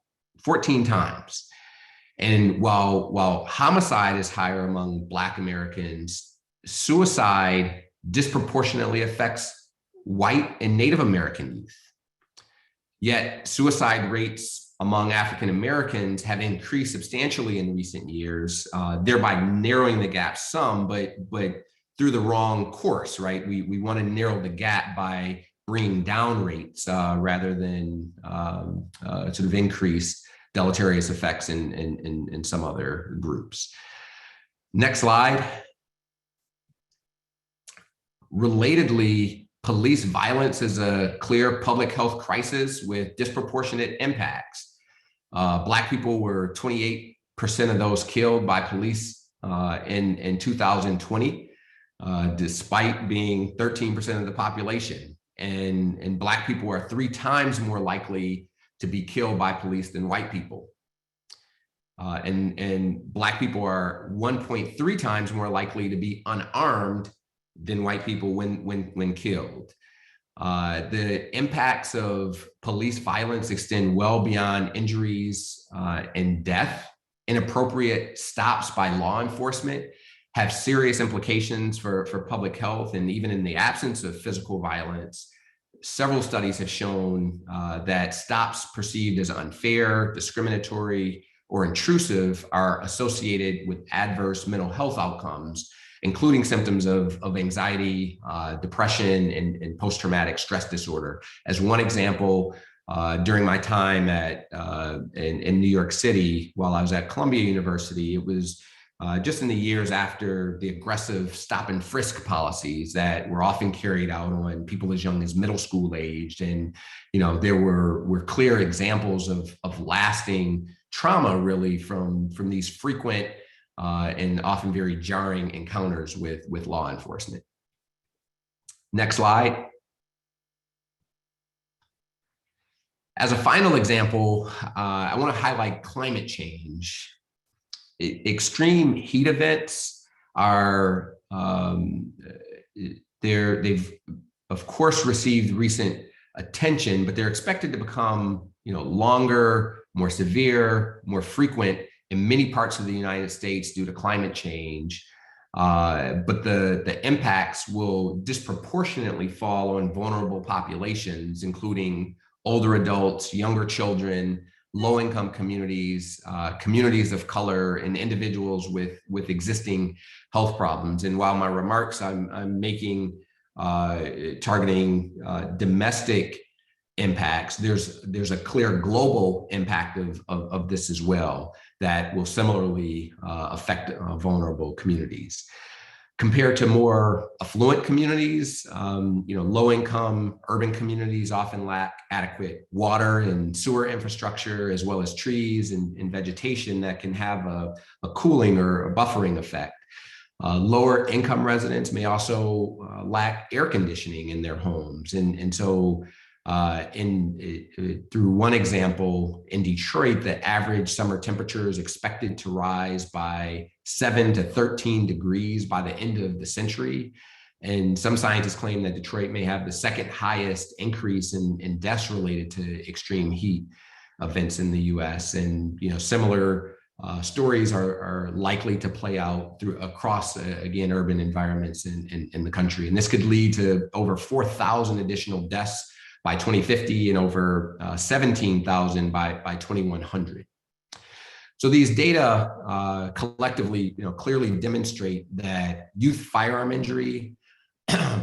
Speaker 7: 14 times. And while homicide is higher among Black Americans, suicide disproportionately affects white and Native American youth. Yet suicide rates among African Americans have increased substantially in recent years, thereby narrowing the gap some, but through the wrong course, right? We want to narrow the gap by bringing down rates rather than sort of increase deleterious effects in some other groups. Next slide. Relatedly, police violence is a clear public health crisis with disproportionate impacts. Black people were 28% of those killed by police in 2020, despite being 13% of the population. And Black people are 3 times more likely to be killed by police than white people. And Black people are 1.3 times more likely to be unarmed than white people when killed. The impacts of police violence extend well beyond injuries and death. Inappropriate stops by law enforcement have serious implications for public health, and even in the absence of physical violence, several studies have shown that stops perceived as unfair, discriminatory, or intrusive are associated with adverse mental health outcomes, including symptoms of anxiety, depression, and post-traumatic stress disorder. As one example, during my time in New York City, while I was at Columbia University, it was just in the years after the aggressive stop and frisk policies that were often carried out on people as young as middle school aged. And, there were clear examples of lasting trauma really from these frequent and often very jarring encounters with law enforcement. Next slide. As a final example, I want to highlight climate change. Extreme heat events are, they've of course received recent attention, but they're expected to become, longer, more severe, more frequent in many parts of the United States due to climate change. But the impacts will disproportionately fall on vulnerable populations, including older adults, younger children, low-income communities, communities of color, and individuals with existing health problems. And while my remarks I'm making targeting domestic impacts, there's a clear global impact of this as well that will similarly affect vulnerable communities. Compared to more affluent communities, low-income urban communities often lack adequate water and sewer infrastructure, as well as trees and vegetation that can have a cooling or a buffering effect. Lower income residents may also lack air conditioning in their homes. And so through one example, in Detroit, the average summer temperature is expected to rise by 7 to 13 degrees by the end of the century. And some scientists claim that Detroit may have the second highest increase in deaths related to extreme heat events in the US. And similar stories are likely to play out across, again, urban environments in the country. And this could lead to over 4,000 additional deaths by 2050 and over 17,000 by 2100. So these data collectively, clearly demonstrate that youth firearm injury,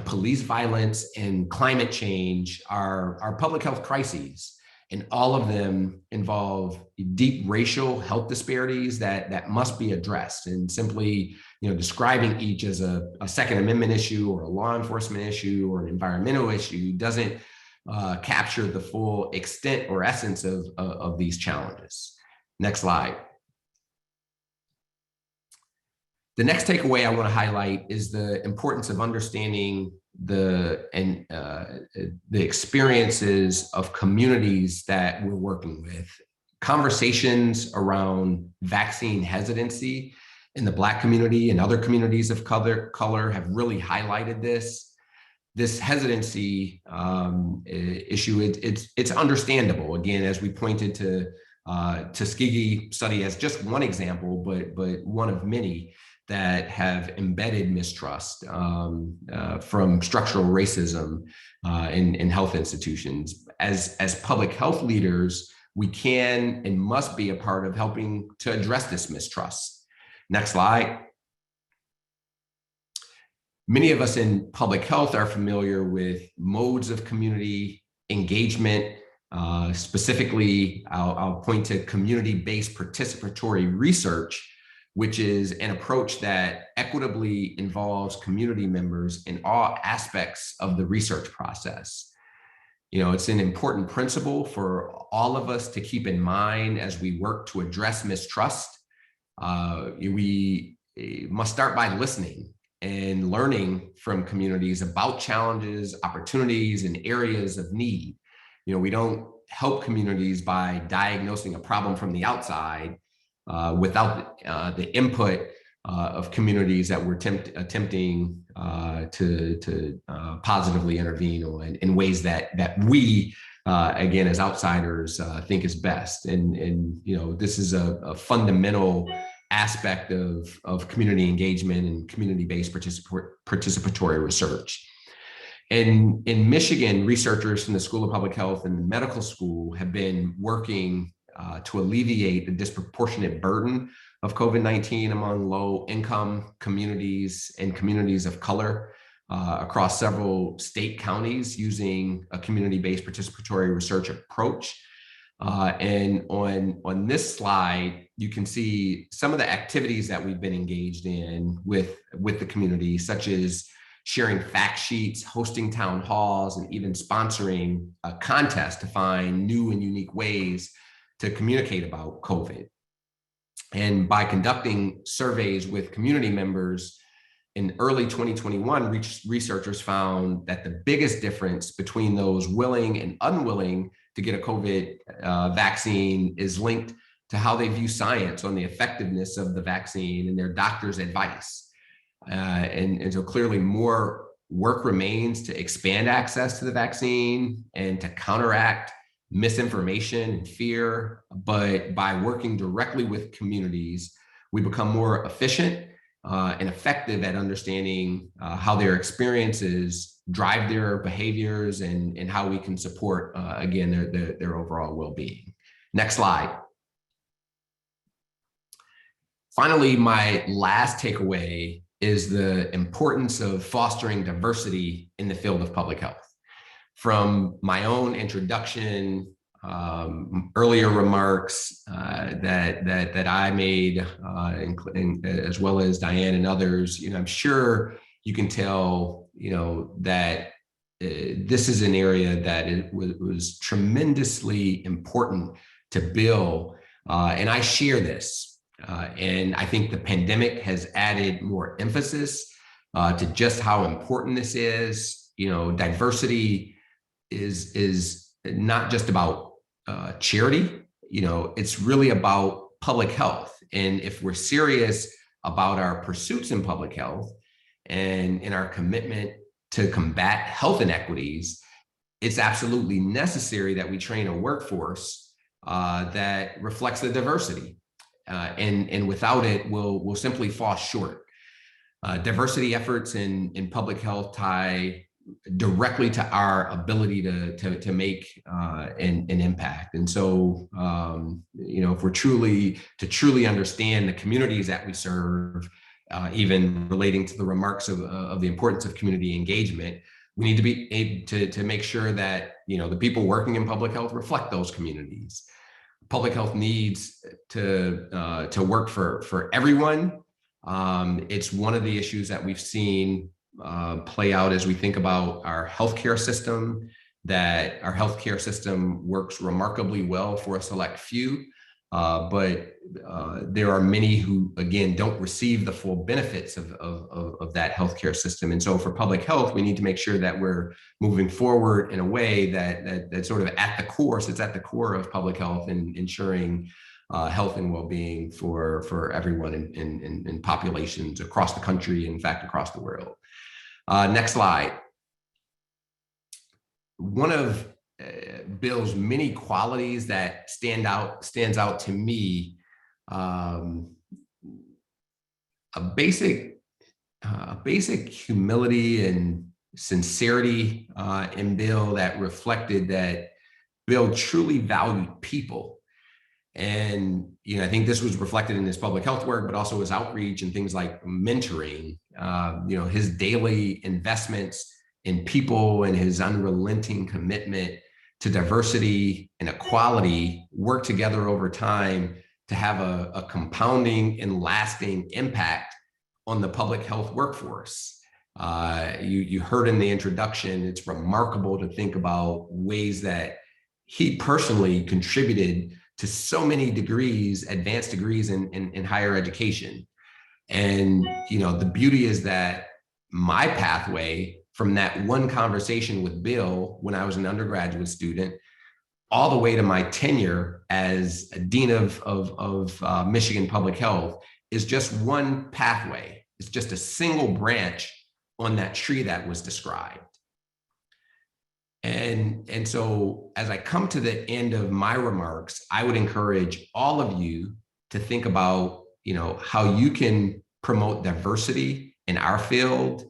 Speaker 7: police violence, and climate change are public health crises. And all of them involve deep racial health disparities that must be addressed. And simply, describing each as a Second Amendment issue or a law enforcement issue or an environmental issue doesn't capture the full extent or essence of these challenges. Next slide. The next takeaway I want to highlight is the importance of understanding the experiences of communities that we're working with. Conversations around vaccine hesitancy in the Black community and other communities of color have really highlighted this hesitancy issue. It's understandable. Again, as we pointed to Tuskegee study as just one example, but one of many that have embedded mistrust from structural racism in health institutions. As public health leaders, we can and must be a part of helping to address this mistrust. Next slide. Many of us in public health are familiar with modes of community engagement. Specifically, I'll point to community-based participatory research, which is an approach that equitably involves community members in all aspects of the research process. It's an important principle for all of us to keep in mind as we work to address mistrust. We must start by listening and learning from communities about challenges, opportunities, and areas of need. We don't help communities by diagnosing a problem from the outside without the input of communities that we're attempting to positively intervene on in ways that we, again, as outsiders, think is best. And this is a fundamental aspect of community engagement and community-based participatory research. And in Michigan, researchers from the School of Public Health and the medical school have been working to alleviate the disproportionate burden of COVID-19 among low-income communities and communities of color across several state counties using a community-based participatory research approach. And on this slide, you can see some of the activities that we've been engaged in with the community, such as sharing fact sheets, hosting town halls, and even sponsoring a contest to find new and unique ways to communicate about COVID. And by conducting surveys with community members in early 2021, researchers found that the biggest difference between those willing and unwilling to get a COVID vaccine is linked to how they view science on the effectiveness of the vaccine and their doctor's advice. And so clearly more work remains to expand access to the vaccine and to counteract misinformation and fear. But by working directly with communities, we become more efficient and effective at understanding how their experiences drive their behaviors and how we can support, again, their overall well-being. Next slide. Finally, my last takeaway is the importance of fostering diversity in the field of public health. From my own introduction, earlier remarks that I made, as well as Diane and others, I'm sure you can tell, that this is an area that it was tremendously important to Bill, and I share this. And I think the pandemic has added more emphasis to just how important this is. Diversity is not just about charity. It's really about public health. And if we're serious about our pursuits in public health and in our commitment to combat health inequities, it's absolutely necessary that we train a workforce that reflects the diversity. And without it, we'll simply fall short. Diversity efforts in public health tie directly to our ability to make an impact. And so, if we're truly understand the communities that we serve, even relating to the remarks of the importance of community engagement, we need to be able to make sure that the people working in public health reflect those communities. Public health needs to work for everyone. It's one of the issues that we've seen play out as we think about our healthcare system, that our healthcare system works remarkably well for a select few, but there are many who, again, don't receive the full benefits of that healthcare system. And so for public health, we need to make sure that we're moving forward in a way that sort of sits at the core of public health and ensuring health and well-being for everyone in populations across the country, in fact, across the world. Next slide. One of Bill's many qualities that stands out to me, a basic humility and sincerity in Bill that reflected that Bill truly valued people. And I think this was reflected in his public health work, but also his outreach and things like mentoring. His daily investments in people and his unrelenting commitment to diversity and equality work together over time to have a compounding and lasting impact on the public health workforce. You heard in the introduction, it's remarkable to think about ways that he personally contributed to so many advanced degrees in higher education. And, the beauty is that my pathway from that one conversation with Bill when I was an undergraduate student, all the way to my tenure as a dean of Michigan Public Health is just one pathway. It's just a single branch on that tree that was described. And so as I come to the end of my remarks, I would encourage all of you to think about, how you can promote diversity in our field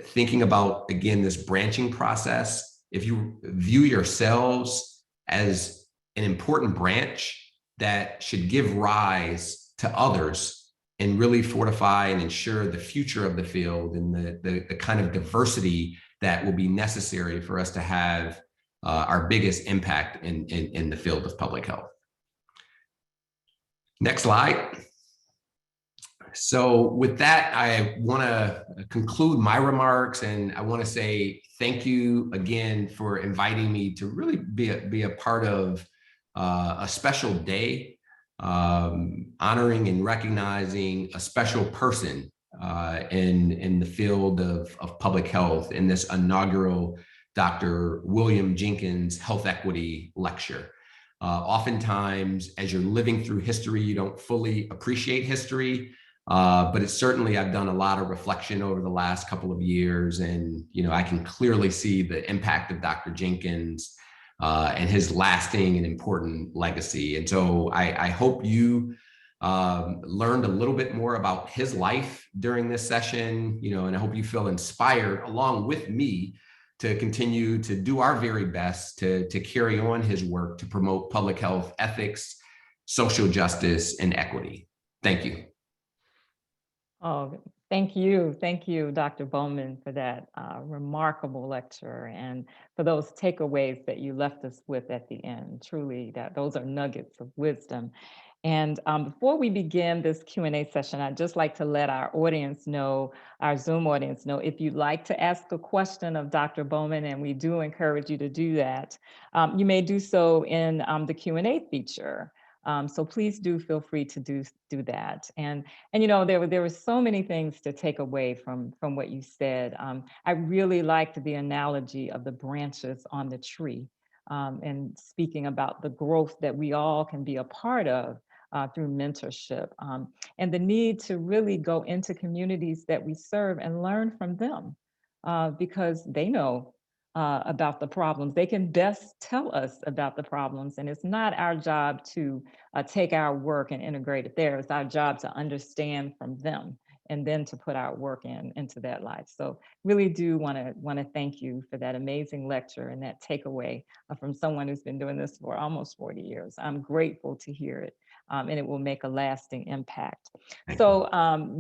Speaker 7: thinking about, again, this branching process. If you view yourselves as an important branch that should give rise to others and really fortify and ensure the future of the field and the kind of diversity that will be necessary for us to have our biggest impact in the field of public health. Next slide. So with that, I want to conclude my remarks, and I want to say thank you again for inviting me to really be a part of a special day, honoring and recognizing a special person in the field of public health in this inaugural Dr. William Jenkins Health Equity Lecture. Oftentimes, as you're living through history, you don't fully appreciate history. But it's certainly, I've done a lot of reflection over the last couple of years, and I can clearly see the impact of Dr. Jenkins and his lasting and important legacy. And so I hope you learned a little bit more about his life during this session, and I hope you feel inspired along with me to continue to do our very best to carry on his work to promote public health ethics, social justice, and equity. Thank you.
Speaker 1: Oh, thank you. Thank you, Dr. Bowman, for that remarkable lecture and for those takeaways that you left us with at the end. Truly, those are nuggets of wisdom. And before we begin this Q&A session, I'd just like to let our audience know, our Zoom audience know, if you'd like to ask a question of Dr. Bowman, and we do encourage you to do that, you may do so in the Q&A feature. So please do feel free to do that. And there were so many things to take away from what you said. I really liked the analogy of the branches on the tree, and speaking about the growth that we all can be a part of through mentorship, and the need to really go into communities that we serve and learn from them, because they know about the problems. They can best tell us about the problems, and it's not our job to take our work and integrate it there. It's our job to understand from them and then to put our work into that life. So really do want to thank you for that amazing lecture and that takeaway from someone who's been doing this for almost 40 years. I'm grateful to hear it, and it will make a lasting impact. So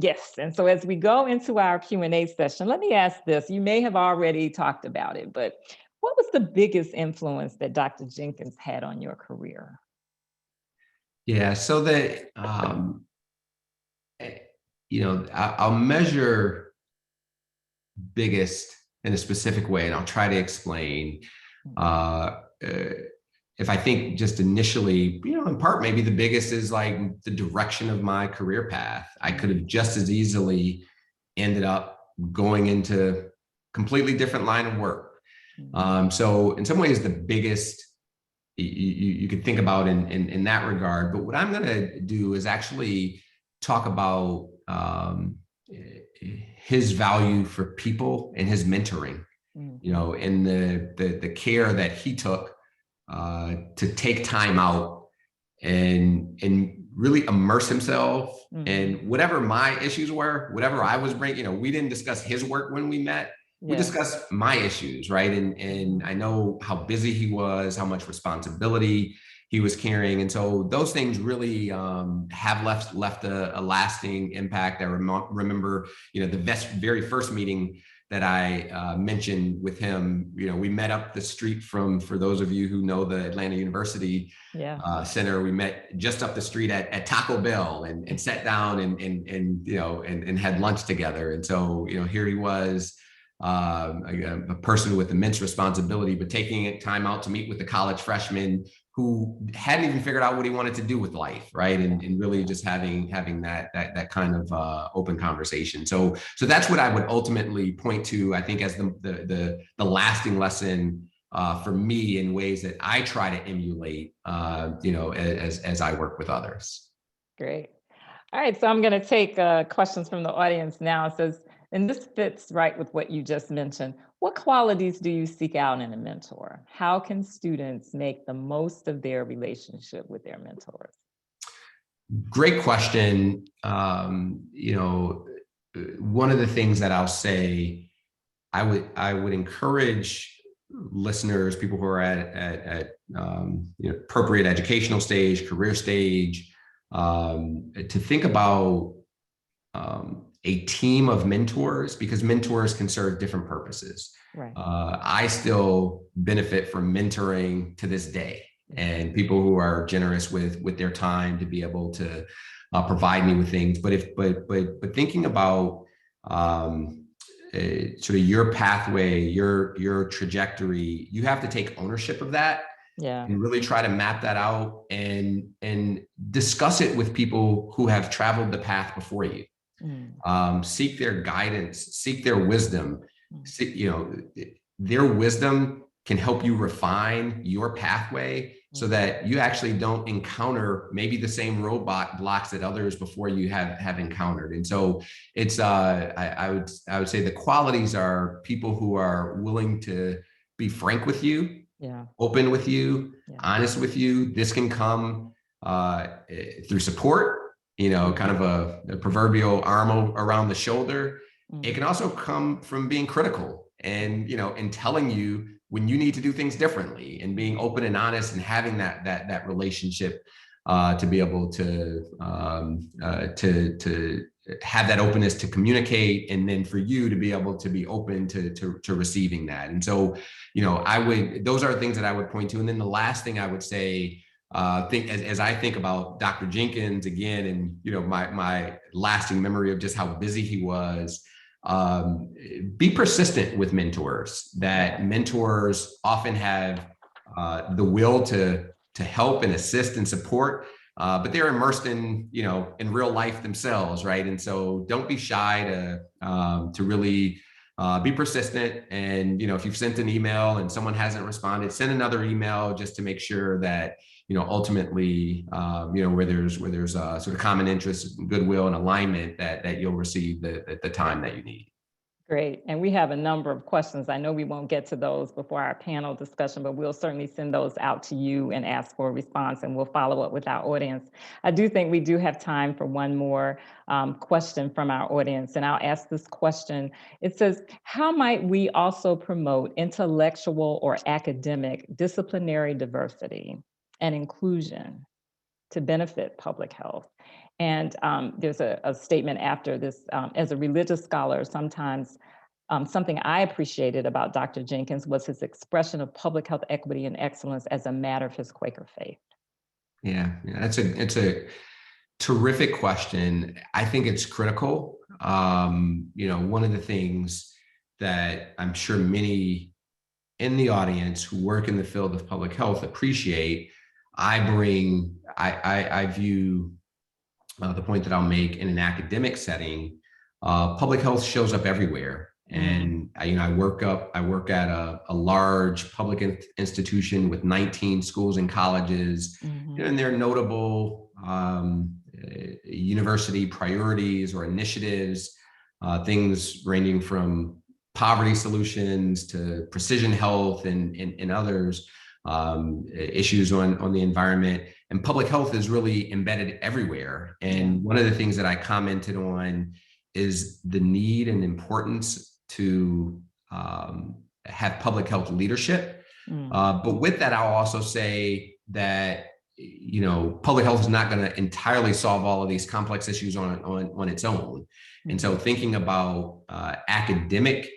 Speaker 1: yes, and so as we go into our Q&A session, let me ask this. You may have already talked about it, but what was the biggest influence that Dr. Jenkins had on your career?
Speaker 7: Yeah, so I'll measure biggest in a specific way, and I'll try to explain. If I think just initially, in part, maybe the biggest is like the direction of my career path. I could have just as easily ended up going into completely different line of work. So in some ways, the biggest you could think about in that regard. But what I'm going to do is actually talk about his value for people and his mentoring, and the care that he took to take time out and really immerse himself in whatever my issues were, whatever I was bringing. We didn't discuss his work when we met. We discussed my issues, right? And I know how busy he was, how much responsibility he was carrying. And so those things really have left a lasting impact. I remember, the very first meeting that I mentioned with him. We met up the street for those of you who know the Atlanta University Center, we met just up the street at Taco Bell and sat down and had lunch together. And so, here he was, a person with immense responsibility, but taking time out to meet with the college freshmen who hadn't even figured out what he wanted to do with life, right? And really just having that kind of open conversation. So that's what I would ultimately point to, I think, as the lasting lesson for me in ways that I try to emulate, as I work with others.
Speaker 1: Great. All right, so I'm going to take questions from the audience now. It says, and this fits right with what you just mentioned. What qualities do you seek out in a mentor? How can students make the most of their relationship with their mentors?
Speaker 7: Great question. One of the things that I'll say I would encourage listeners, people who are at appropriate educational stage, career stage, to think about a team of mentors, because mentors can serve different purposes.
Speaker 1: Right.
Speaker 7: I still benefit from mentoring to this day, and people who are generous with their time to be able to provide me with things. But thinking about sort of your pathway, your trajectory, you have to take ownership of that.
Speaker 1: Yeah.
Speaker 7: And really try to map that out and discuss it with people who have traveled the path before you. Seek their guidance, seek their wisdom. Their wisdom can help you refine your pathway so that you actually don't encounter maybe the same roadblock blocks that others before you have encountered. And so it's I would say the qualities are people who are willing to be frank with you, open with you, honest with you. This can come through support, kind of a proverbial arm around the shoulder. It can also come from being critical and, and telling you when you need to do things differently, and being open and honest and having that relationship to be able to have that openness to communicate, and then for you to be able to be open to receiving that. And so, those are things that I would point to. And then the last thing I would say, as I think about Dr. Jenkins again, and my lasting memory of just how busy he was, be persistent with mentors. That mentors often have the will to help and assist and support, but they're immersed in real life themselves, right? And so don't be shy to really be persistent. And if you've sent an email and someone hasn't responded, send another email just to make sure that ultimately where there's a sort of common interest, goodwill, and alignment, that you'll receive the time that you need.
Speaker 1: Great. And we have a number of questions. I know we won't get to those before our panel discussion, but we'll certainly send those out to you and ask for a response, and we'll follow up with our audience. I do think we do have time for one more question from our audience, and I'll ask this question. It says, how might we also promote intellectual or academic disciplinary diversity and inclusion to benefit public health? And there's a statement after this. As a religious scholar, sometimes something I appreciated about Dr. Jenkins was his expression of public health equity and excellence as a matter of his Quaker faith.
Speaker 7: Yeah, it's a terrific question. I think it's critical. One of the things that I'm sure many in the audience who work in the field of public health appreciate, I view the point that I'll make in an academic setting. Public health shows up everywhere. And I work at a large public institution with 19 schools and colleges, and there are notable university priorities or initiatives, things ranging from poverty solutions to precision health and others, issues on the environment. And public health is really embedded everywhere. And one of the things that I commented on is the need and importance to have public health leadership. But with that, I'll also say that, public health is not going to entirely solve all of these complex issues on its own. And so thinking about academic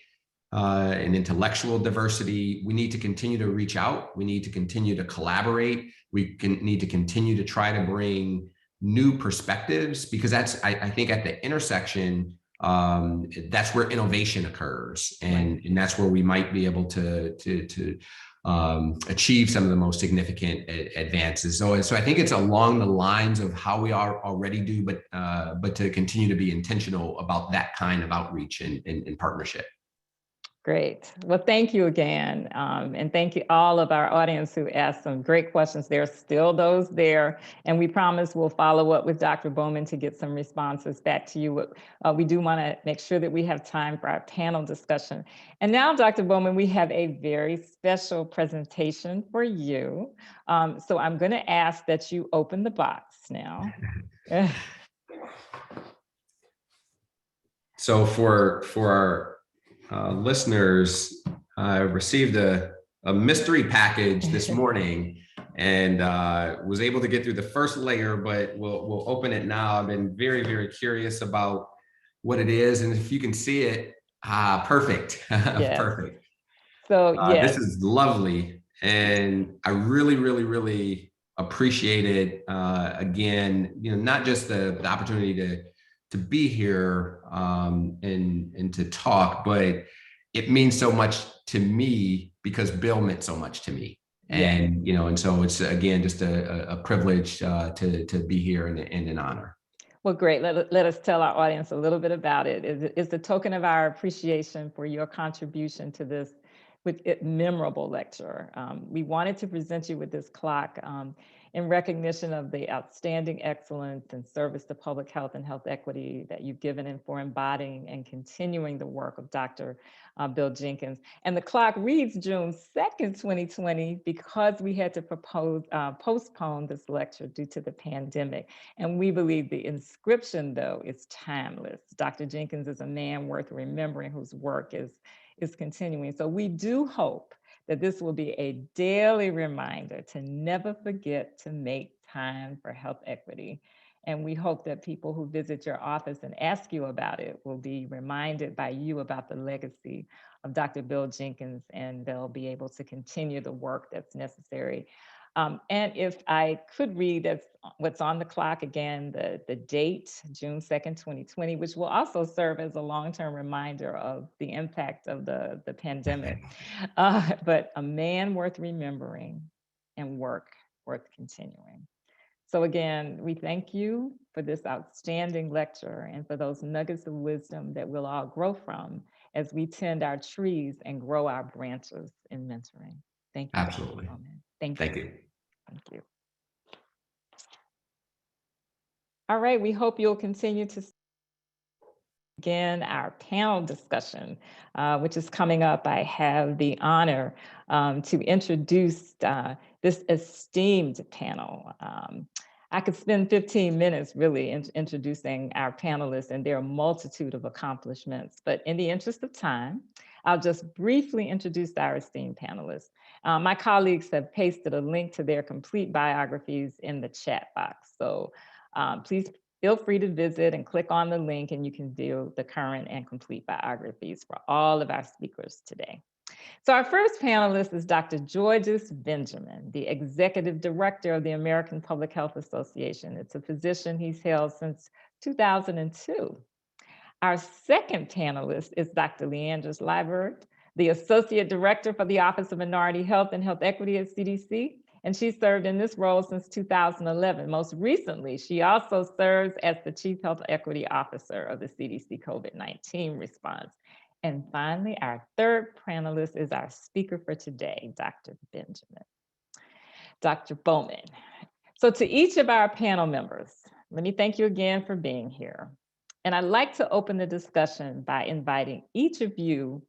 Speaker 7: and intellectual diversity, we need to continue to reach out. We need to continue to collaborate. We need to continue to try to bring new perspectives, because that's, I think, at the intersection, that's where innovation occurs, and that's where we might be able to achieve some of the most significant advances. So I think it's along the lines of how we already do, but to continue to be intentional about that kind of outreach and partnership.
Speaker 1: Great. Well, thank you again. And thank you all of our audience who asked some great questions. There are still those there. And we promise we'll follow up with Dr. Bowman to get some responses back to you. We do want to make sure that we have time for our panel discussion. And now, Dr. Bowman, we have a very special presentation for you. So I'm going to ask that you open the box now.
Speaker 7: So for our listeners, I received a mystery package this morning and was able to get through the first layer, but we'll open it now. I've been very, very curious about what it is. And if you can see it, perfect,
Speaker 1: Yes.
Speaker 7: perfect.
Speaker 1: So yes,
Speaker 7: This is lovely. And I really, really, really appreciate it. Again, not just the opportunity to be here and to talk, but it means so much to me because Bill meant so much to me.
Speaker 1: yes.
Speaker 7: And so it's again just a privilege to be here and an honor.
Speaker 1: Well, great. Let us tell our audience a little bit about it. It's a token of our appreciation for your contribution to this memorable lecture. We wanted to present you with this clock in recognition of the outstanding excellence and service to public health and health equity that you've given and for embodying and continuing the work of Dr. Bill Jenkins. And the clock reads June 2nd, 2020, because we had to postpone this lecture due to the pandemic. And we believe the inscription, though, is timeless. Dr. Jenkins is a man worth remembering whose work is continuing. So we do hope that this will be a daily reminder to never forget to make time for health equity. And we hope that people who visit your office and ask you about it will be reminded by you about the legacy of Dr. Bill Jenkins, and they'll be able to continue the work that's necessary. And if I could read what's on the clock again, the date, June 2nd, 2020, which will also serve as a long-term reminder of the impact of the pandemic. But a man worth remembering and work worth continuing. So again, we thank you for this outstanding lecture and for those nuggets of wisdom that we'll all grow from as we tend our trees and grow our branches in mentoring. Thank you.
Speaker 7: Absolutely.
Speaker 1: Thank
Speaker 7: Thank
Speaker 1: you.
Speaker 7: you.
Speaker 1: Thank you. All right, we hope you'll continue to begin our panel discussion, which is coming up. I have the honor to introduce this esteemed panel. I could spend 15 minutes really introducing our panelists, and there are a multitude of accomplishments, but in the interest of time, I'll just briefly introduce our esteemed panelists. My colleagues have pasted a link to their complete biographies in the chat box. So please feel free to visit and click on the link, and you can view the current and complete biographies for all of our speakers today. So our first panelist is Dr. Georges Benjamin, the Executive Director of the American Public Health Association. It's a position he's held since 2002. Our second panelist is Dr. Leandris Liebert, the Associate Director for the Office of Minority Health and Health Equity at CDC, and she served in this role since 2011. Most recently, she also serves as the Chief Health Equity Officer of the CDC COVID-19 response. And finally, our third panelist is our speaker for today, Dr. Benjamin. Dr. Bowman. So to each of our panel members, let me thank you again for being here. And I'd like to open the discussion by inviting each of you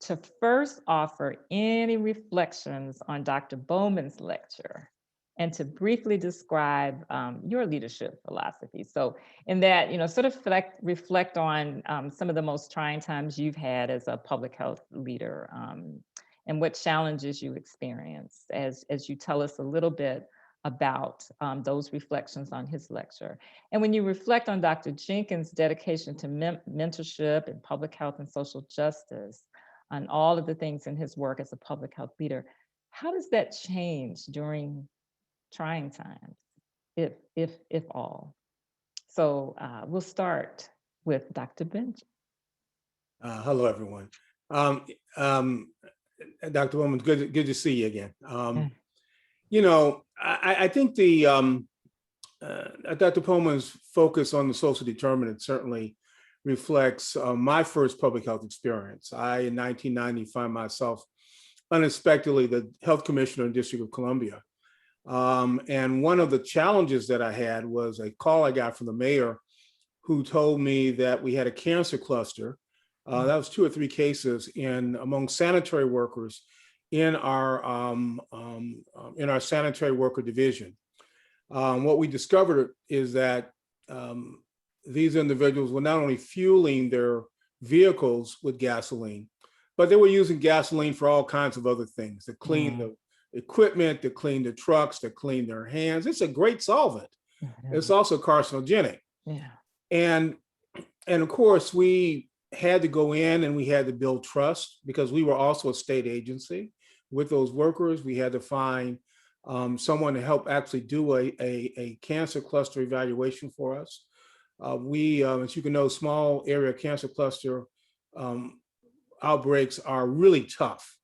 Speaker 1: to first offer any reflections on Dr. Bowman's lecture and to briefly describe your leadership philosophy. So in that, sort of reflect on some of the most trying times you've had as a public health leader and what challenges you experienced as you tell us a little bit about those reflections on his lecture. And when you reflect on Dr. Jenkins' dedication to mentorship and public health and social justice, on all of the things in his work as a public health leader, how does that change during trying times, if all? So we'll start with Dr. Benjamin.
Speaker 8: Hello, everyone. Dr. Bowman, good to see you again. I think Dr. Bowman's focus on the social determinant certainly reflects my first public health experience. I, in 1990, find myself unexpectedly the health commissioner in District of Columbia. And one of the challenges that I had was a call I got from the mayor who told me that we had a cancer cluster. That was 2 or 3 cases among sanitary workers in our sanitary worker division. What we discovered is that these individuals were not only fueling their vehicles with gasoline, but they were using gasoline for all kinds of other things, to clean the equipment, to clean the trucks, to clean their hands. It's a great solvent. It's also carcinogenic.
Speaker 1: Yeah.
Speaker 8: And of course, we had to go in and we had to build trust because we were also a state agency with those workers. We had to find someone to help actually do a cancer cluster evaluation for us. As you can know, small area cancer cluster outbreaks are really tough.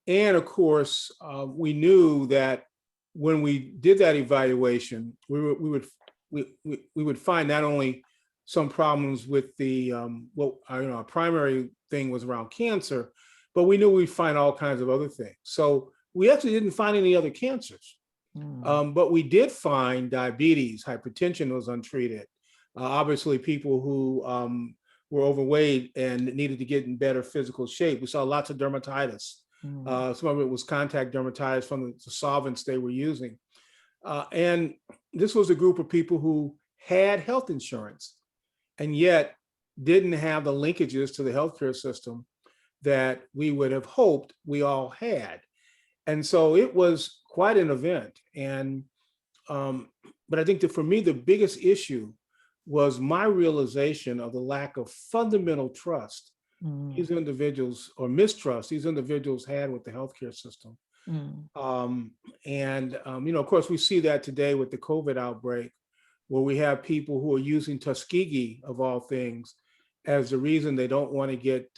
Speaker 8: And of course, we knew that when we did that evaluation, we would find not only some problems with the our primary thing was around cancer, but we knew we'd find all kinds of other things. So we actually didn't find any other cancers, but we did find diabetes, hypertension was untreated. Obviously, people who were overweight and needed to get in better physical shape. We saw lots of dermatitis. Some of it was contact dermatitis from the solvents they were using. And this was a group of people who had health insurance and yet didn't have the linkages to the healthcare system that we would have hoped we all had. And so it was quite an event. And, but I think that for me, the biggest issue was my realization of the lack of fundamental trust these individuals, or mistrust these individuals had with the healthcare system. Of course, we see that today with the COVID outbreak, where we have people who are using Tuskegee, of all things, as the reason they don't want to get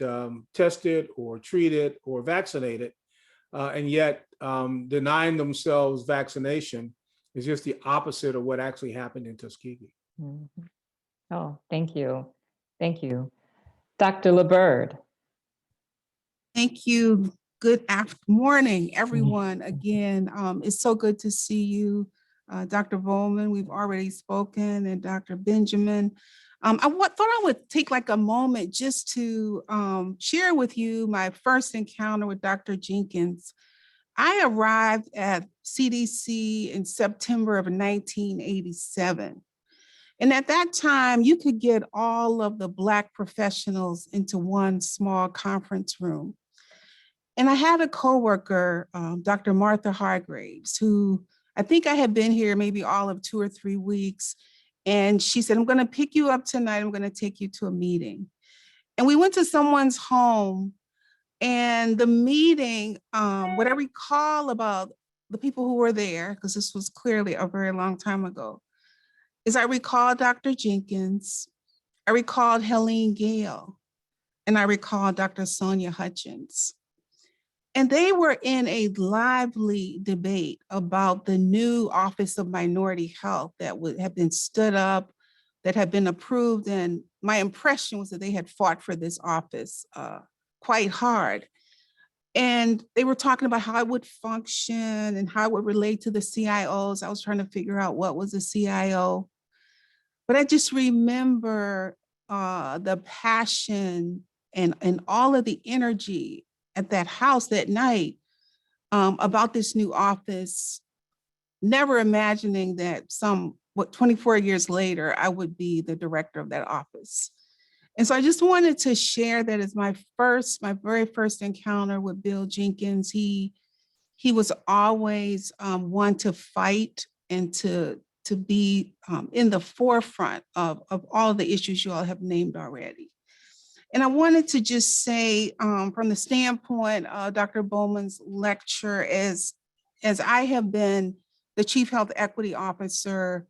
Speaker 8: tested or treated or vaccinated, and yet denying themselves vaccination is just the opposite of what actually happened in Tuskegee.
Speaker 1: Oh, thank you. Thank you. Dr. LaBird.
Speaker 9: Thank you. Good morning, everyone. Again, it's so good to see you, Dr. Bowman. We've already spoken, and Dr. Benjamin. I thought I would take like a moment just to share with you my first encounter with Dr. Jenkins. I arrived at CDC in September of 1987. And at that time, you could get all of the Black professionals into one small conference room. And I had a coworker, Dr. Martha Hargraves, who I think I had been here maybe all of 2 or 3 weeks. And she said, I'm going to pick you up tonight. I'm going to take you to a meeting. And we went to someone's home. And the meeting, what I recall about the people who were there, because this was clearly a very long time ago, is I recall Dr. Jenkins, I recalled Helene Gale, and I recall Dr. Sonia Hutchins. And they were in a lively debate about the new Office of Minority Health that would have been stood up, that had been approved. And my impression was that they had fought for this office quite hard. And they were talking about how it would function and how it would relate to the CIOs. I was trying to figure out what was a CIO. But I just remember the passion and all of the energy at that house that night about this new office, never imagining that 24 years later, I would be the director of that office. And so I just wanted to share that as my very first encounter with Bill Jenkins. He was always one to fight and to be in the forefront of all the issues you all have named already. And I wanted to just say, from the standpoint of Dr. Bowman's lecture, as I have been the Chief Health Equity Officer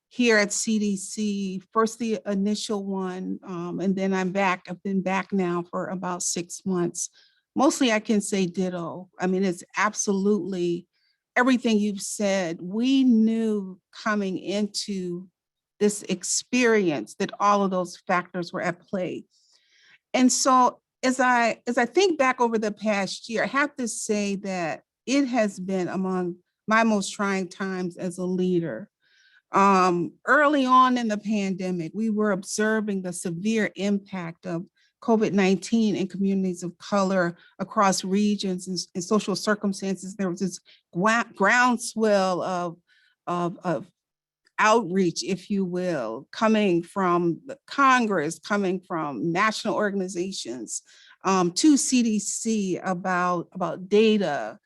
Speaker 9: here at CDC, first the initial one, and then I've been back now for about 6 months. Mostly I can say ditto. I mean, it's absolutely everything you've said. We knew coming into this experience that all of those factors were at play. And so as I think back over the past year, I have to say that it has been among my most trying times as a leader. Early on in the pandemic, we were observing the severe impact of COVID-19 in communities of color across regions and social circumstances. There was this groundswell of outreach, if you will, coming from the Congress, coming from national organizations, to CDC about data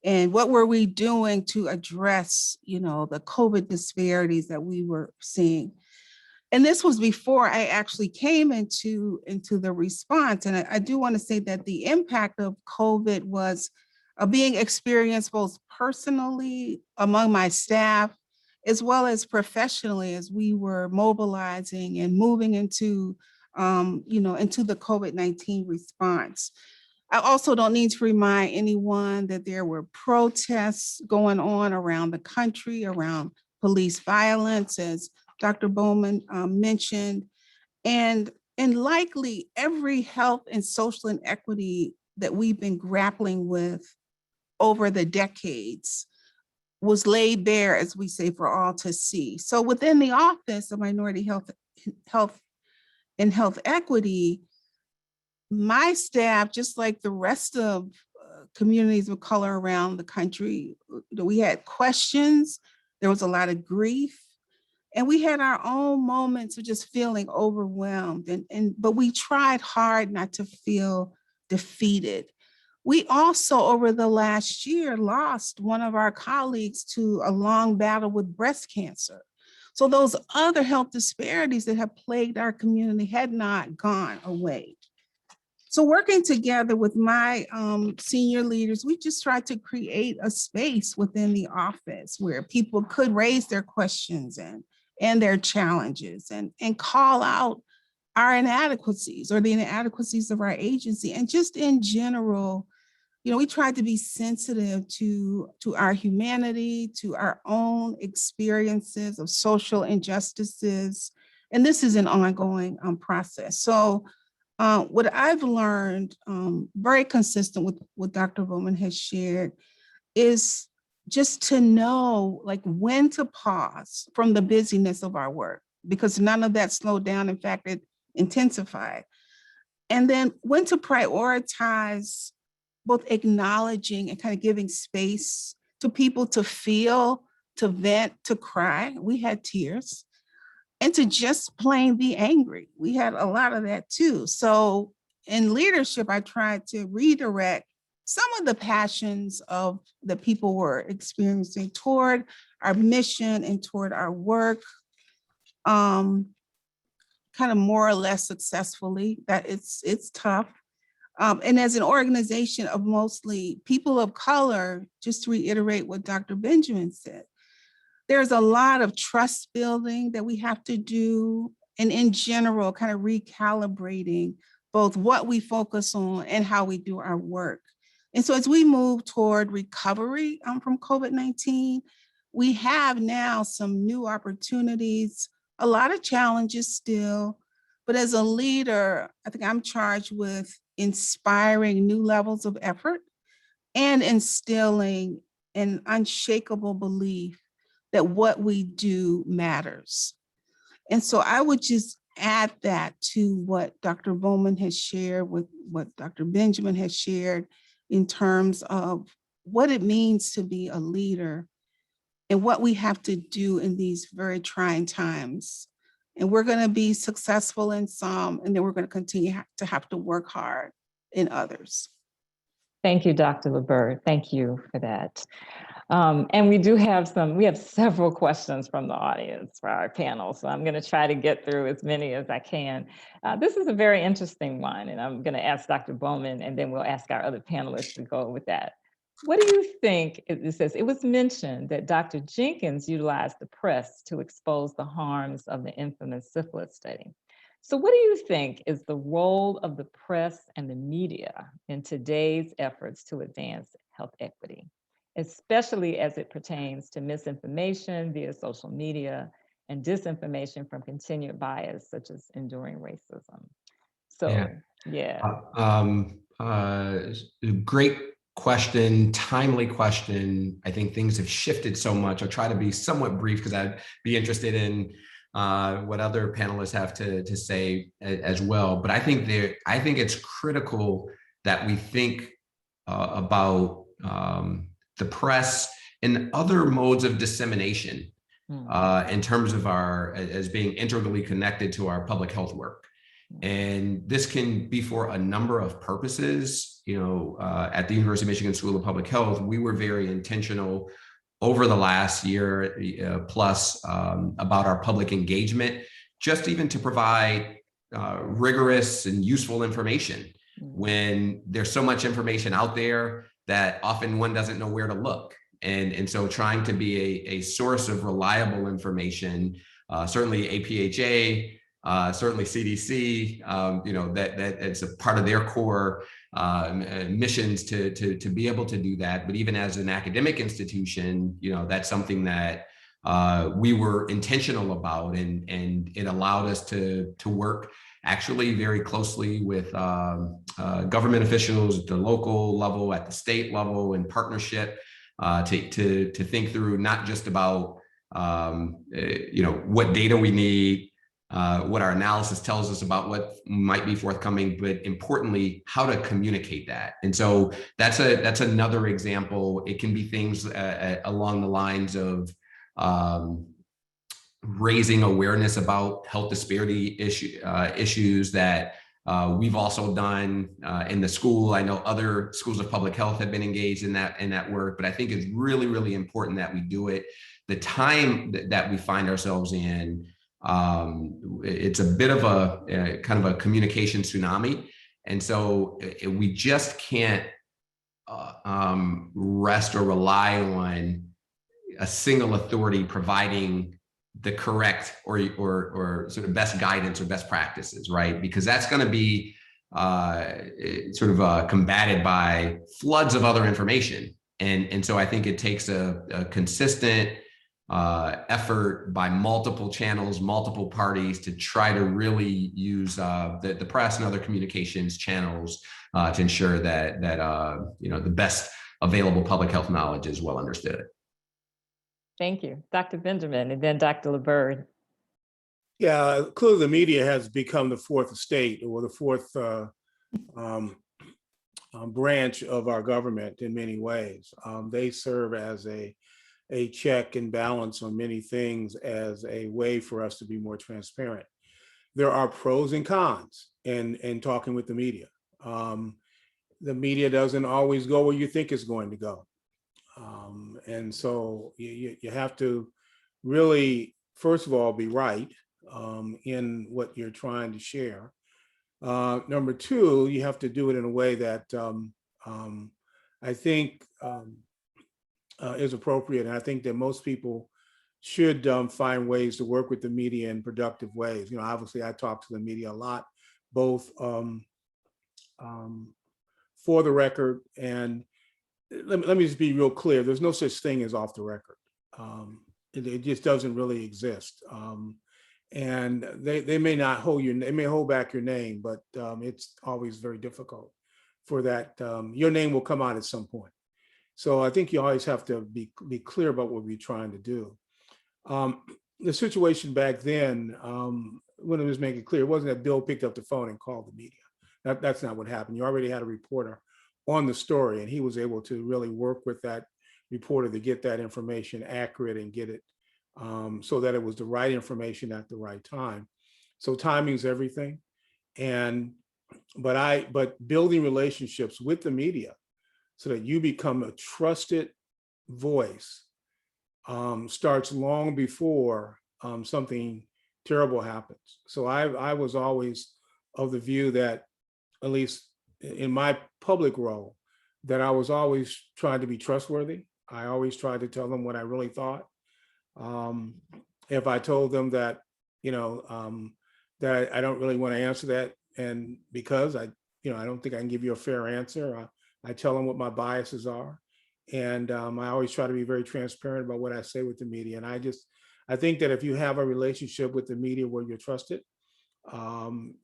Speaker 9: and what were we doing to address, the COVID disparities that we were seeing. And this was before I actually came into the response. And I do want to say that the impact of COVID was being experienced both personally among my staff, as well as professionally as we were mobilizing and moving into the COVID-19 response. I also don't need to remind anyone that there were protests going on around the country around police violence, as Dr. Bowman mentioned, and likely every health and social inequity that we've been grappling with over the decades was laid bare, as we say, for all to see. So within the Office of Minority Health and Health Equity, my staff, just like the rest of communities of color around the country, we had questions, there was a lot of grief, and we had our own moments of just feeling overwhelmed. But we tried hard not to feel defeated. We also, over the last year, lost one of our colleagues to a long battle with breast cancer. So those other health disparities that have plagued our community had not gone away. So working together with my senior leaders, we just tried to create a space within the office where people could raise their questions and their challenges and call out our inadequacies or the inadequacies of our agency. And just in general, we tried to be sensitive to our humanity, to our own experiences of social injustices. And this is an ongoing process. So what I've learned, very consistent with what Dr. Bowman has shared, is just to know when to pause from the busyness of our work, because none of that slowed down. In fact, it intensified. And then when to prioritize both acknowledging and kind of giving space to people to feel, to vent, to cry. We had tears. And to just plain be angry. We had a lot of that too. So in leadership, I tried to redirect some of the passions of the people were experiencing toward our mission and toward our work, kind of more or less successfully. That it's tough. And as an organization of mostly people of color, just to reiterate what Dr. Benjamin said, there's a lot of trust building that we have to do, and in general, kind of recalibrating both what we focus on and how we do our work. And so as we move toward recovery from COVID-19, we have now some new opportunities, a lot of challenges still, but as a leader, I think I'm charged with inspiring new levels of effort and instilling an unshakable belief that what we do matters. And so I would just add that to what Dr. Bowman has shared, with what Dr. Benjamin has shared in terms of what it means to be a leader and what we have to do in these very trying times. And we're going to be successful in some, and then we're going to continue to have to work hard in others.
Speaker 1: Thank you, Dr. LeBert. Thank you for that. And we have several questions from the audience for our panel. So I'm going to try to get through as many as I can. This is a very interesting one, and I'm going to ask Dr. Bowman, and then we'll ask our other panelists to go with that. What do you think? It says, it was mentioned that Dr. Jenkins utilized the press to expose the harms of the infamous syphilis study. So what do you think is the role of the press and the media in today's efforts to advance health equity, especially as it pertains to misinformation via social media and disinformation from continued bias, such as enduring racism? So,
Speaker 7: Great question, timely question. I think things have shifted so much. I'll try to be somewhat brief because I'd be interested in what other panelists have to say as well. But I think it's critical that we think about the press and other modes of dissemination in terms of as being integrally connected to our public health work. And this can be for a number of purposes. At the University of Michigan School of Public Health, we were very intentional over the last year plus about our public engagement, just even to provide rigorous and useful information when there's so much information out there that often one doesn't know where to look. And so trying to be a source of reliable information, certainly APHA, certainly CDC, that it's a part of their core missions to be able to do that. But even as an academic institution, that's something that we were intentional about, and it allowed us to work actually very closely with government officials at the local level, at the state level, in partnership to think through not just about what data we need, what our analysis tells us about what might be forthcoming, but importantly, how to communicate that. And so that's another example. It can be things along the lines of raising awareness about health disparity issues that we've also done in the school. I know other schools of public health have been engaged in that work, but I think it's really, really important that we do it. The time that we find ourselves in, it's a bit of a kind of a communication tsunami. And so we just can't rest or rely on a single authority providing the correct or sort of best guidance or best practices, right? Because that's going to be combated by floods of other information. And so I think it takes a consistent effort by multiple channels, multiple parties to try to really use the press and other communications channels to ensure that the best available public health knowledge is well understood.
Speaker 1: Thank you. Dr. Benjamin, and then Dr. LeBird.
Speaker 8: Yeah, clearly the media has become the fourth estate, or the fourth branch of our government in many ways. They serve as a check and balance on many things, as a way for us to be more transparent. There are pros and cons in talking with the media. The media doesn't always go where you think it's going to go. And so you have to really, first of all, be right in what you're trying to share. Number two, you have to do it in a way that I think is appropriate. And I think that most people should find ways to work with the media in productive ways. Obviously I talk to the media a lot, both for the record, and let me just be real clear. There's no such thing as off the record. It just doesn't really exist. And they may not they may hold back your name, but it's always very difficult for that. Your name will come out at some point. So I think you always have to be clear about what we're trying to do. The situation back then, when it was making clear, it wasn't that Bill picked up the phone and called the media. That's not what happened. You already had a reporter on the story, and he was able to really work with that reporter to get that information accurate and get it so that it was the right information at the right time. So timing is everything. But building relationships with the media so that you become a trusted voice starts long before something terrible happens. So I was always of the view that, at least in my public role, that I was always trying to be trustworthy. I always tried to tell them what I really thought. If I told them that, that I don't really want to answer that, and because I don't think I can give you a fair answer, I tell them what my biases are. And I always try to be very transparent about what I say with the media. And I think that if you have a relationship with the media where you're trusted,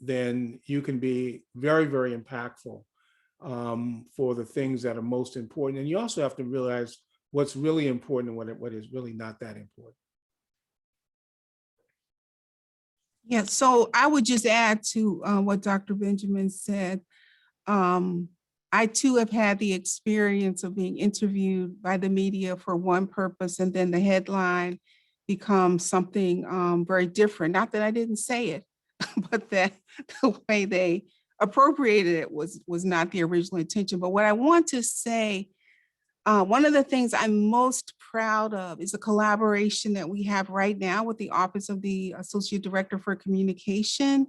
Speaker 8: then you can be very, very impactful for the things that are most important. And you also have to realize what's really important and what is really not that important.
Speaker 9: Yeah, so I would just add to what Dr. Benjamin said. I too have had the experience of being interviewed by the media for one purpose, and then the headline becomes something very different. Not that I didn't say it, but that the way they appropriated it was not the original intention. But what I want to say, one of the things I'm most proud of is the collaboration that we have right now with the Office of the Associate Director for Communication,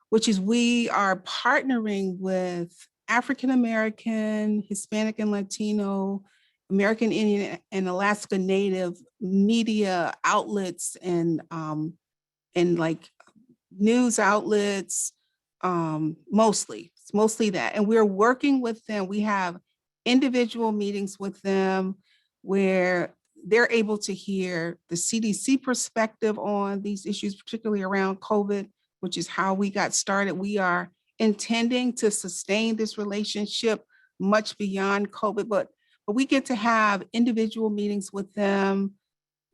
Speaker 9: which is we are partnering with African American, Hispanic and Latino, American Indian and Alaska Native media outlets and like news outlets, it's mostly that. And we're working with them. We have individual meetings with them where they're able to hear the CDC perspective on these issues, particularly around COVID, which is how we got started. We are intending to sustain this relationship much beyond COVID, but we get to have individual meetings with them.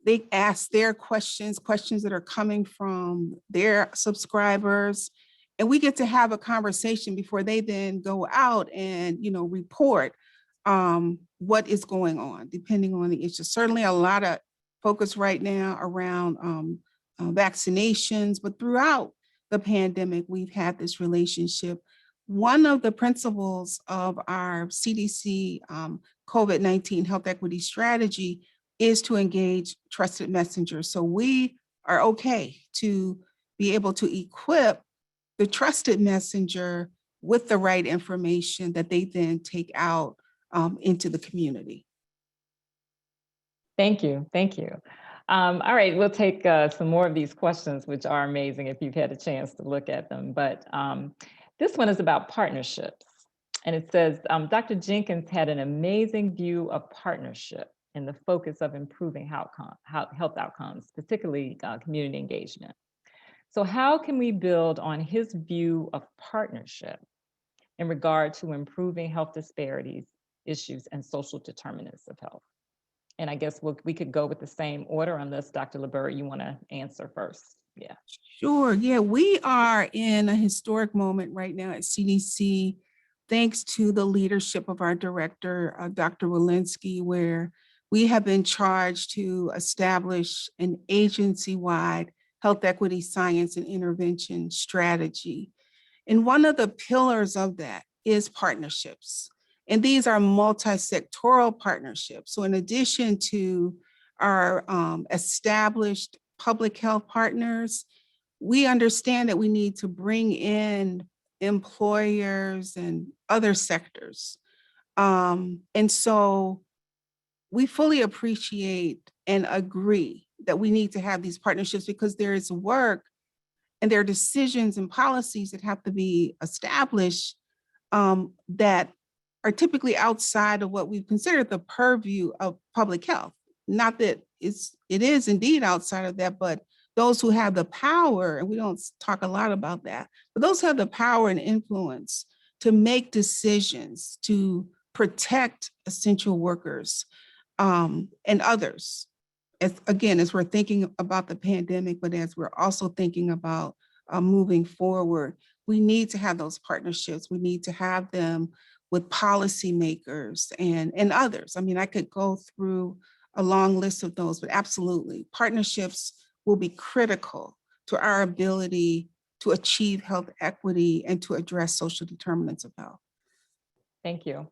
Speaker 9: They ask their questions that are coming from their subscribers, and we get to have a conversation before they then go out and, report what is going on, depending on the issue. Certainly a lot of focus right now around vaccinations, but throughout the pandemic, we've had this relationship. One of the principles of our CDC COVID-19 health equity strategy is to engage trusted messengers. So we are okay to be able to equip the trusted messenger with the right information that they then take out into the community.
Speaker 1: Thank you. Thank you. All right, we'll take some more of these questions, which are amazing if you've had a chance to look at them. But this one is about partnerships. And it says, Dr. Jenkins had an amazing view of partnership and the focus of improving health outcomes, particularly community engagement. So how can we build on his view of partnership in regard to improving health disparities, issues, and social determinants of health? And I guess we could go with the same order unless Dr. LeBurt, you want to answer first. Yeah.
Speaker 9: Sure. Yeah, we are in a historic moment right now at CDC, thanks to the leadership of our director, Dr. Walensky, where we have been charged to establish an agency-wide health equity science and intervention strategy. And one of the pillars of that is partnerships. And these are multi-sectoral partnerships. So in addition to our established public health partners, we understand that we need to bring in employers and other sectors. And so we fully appreciate and agree that we need to have these partnerships because there is work and there are decisions and policies that have to be established that are typically outside of what we've considered the purview of public health. Not that it is indeed outside of that, but those who have the power, and we don't talk a lot about that, but those who have the power and influence to make decisions to protect essential workers and others. As we're thinking about the pandemic, but as we're also thinking about moving forward, we need to have those partnerships. We need to have them with policymakers and others. I mean, I could go through a long list of those, but absolutely, partnerships will be critical to our ability to achieve health equity and to address social determinants of health.
Speaker 1: Thank you.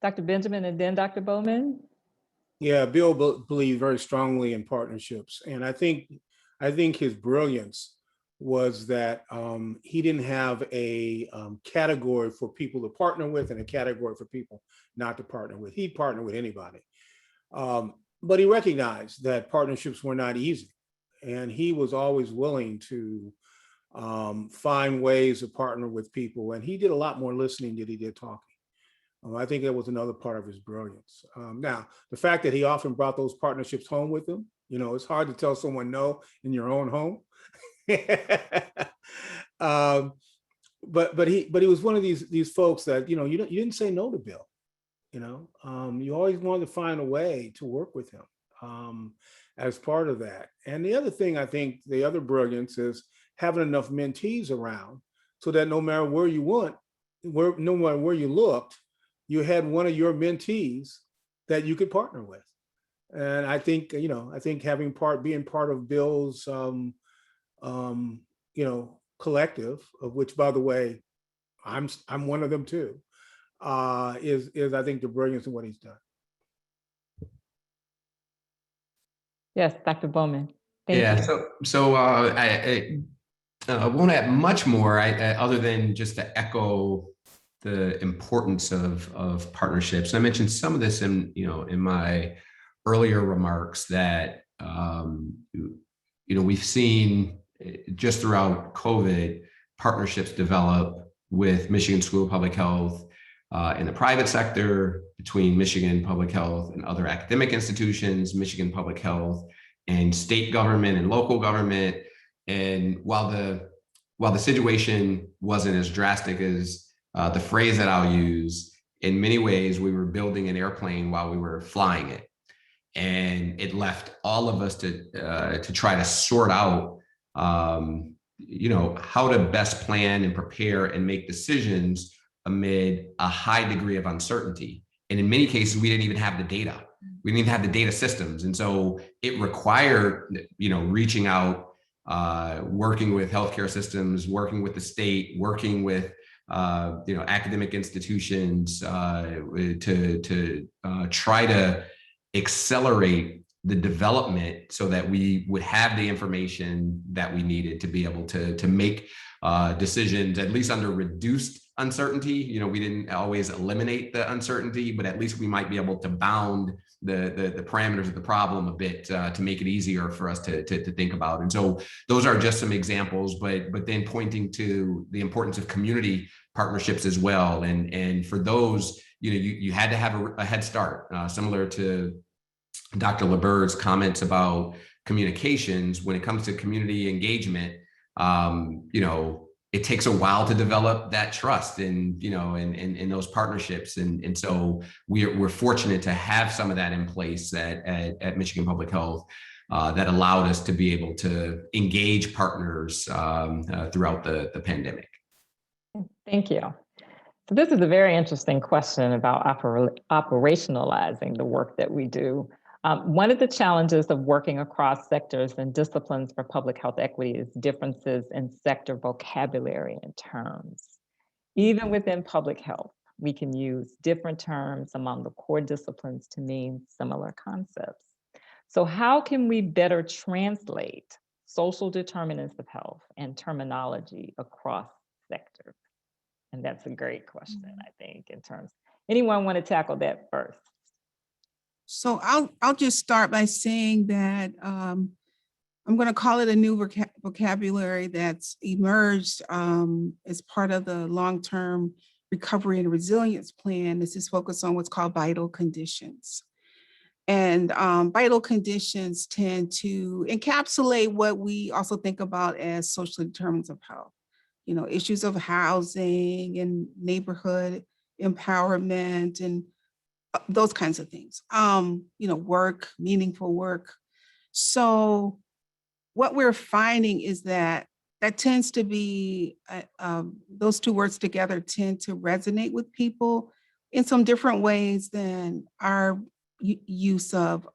Speaker 1: Dr. Benjamin and then Dr. Bowman.
Speaker 8: Yeah, Bill believed very strongly in partnerships. And I think his brilliance was that he didn't have a category for people to partner with and a category for people not to partner with. He'd partner with anybody. But he recognized that partnerships were not easy. And he was always willing to find ways to partner with people. And he did a lot more listening than he did talking. I think that was another part of his brilliance. Now, the fact that he often brought those partnerships home with him, it's hard to tell someone no in your own home. But he was one of these folks that, you didn't say no to Bill. You always wanted to find a way to work with him as part of that. And the other thing, I think the other brilliance is having enough mentees around so that no matter where you went, no matter where you looked, you had one of your mentees that you could partner with. And I think, being part of Bill's, collective, of which, by the way, I'm one of them too, is I think the brilliance of what he's done.
Speaker 1: Yes, Dr. Bowman. Thank
Speaker 7: Yeah,
Speaker 1: you.
Speaker 7: I won't add much more other than just to echo the importance of partnerships. I mentioned some of this in my earlier remarks that we've seen just throughout COVID partnerships develop with Michigan School of Public Health in the private sector, between Michigan Public Health and other academic institutions, Michigan Public Health and state government and local government. And while the situation wasn't as drastic as the phrase that I'll use, in many ways we were building an airplane while we were flying it, and it left all of us to try to sort out, how to best plan and prepare and make decisions amid a high degree of uncertainty. And in many cases, we didn't even have the data. We didn't even have the data systems. And so it required, reaching out, working with healthcare systems, working with the state, working with, academic institutions to try to accelerate the development so that we would have the information that we needed to be able to make decisions, at least under reduced uncertainty. We didn't always eliminate the uncertainty, but at least we might be able to bound the parameters of the problem a bit to make it easier for us to think about. And so those are just some examples, but then pointing to the importance of community partnerships as well. And for those, you had to have a head start, similar to Dr. LeBeur's comments about communications. When it comes to community engagement, it takes a while to develop that trust and in those partnerships. And so we're fortunate to have some of that in place at Michigan Public Health that allowed us to be able to engage partners throughout the pandemic.
Speaker 1: Thank you. So this is a very interesting question about operationalizing the work that we do. One of the challenges of working across sectors and disciplines for public health equity is differences in sector vocabulary and terms. Even within public health, we can use different terms among the core disciplines to mean similar concepts. So how can we better translate social determinants of health and terminology across sectors? And that's a great question, I think, in terms. Anyone want to tackle that first?
Speaker 9: So I'll just start by saying that I'm going to call it a new vocabulary that's emerged as part of the long-term recovery and resilience plan. This is focused on what's called vital conditions. And vital conditions tend to encapsulate what we also think about as social determinants of health. Issues of housing and neighborhood empowerment and those kinds of things, work, meaningful work. So what we're finding is that tends to be, those two words together tend to resonate with people in some different ways than our use of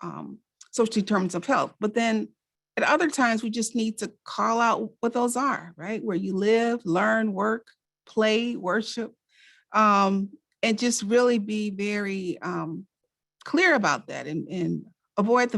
Speaker 9: social determinants of health. But then at other times, we just need to call out what those are, right? Where you live, learn, work, play, worship. And just really be very clear about that and avoid the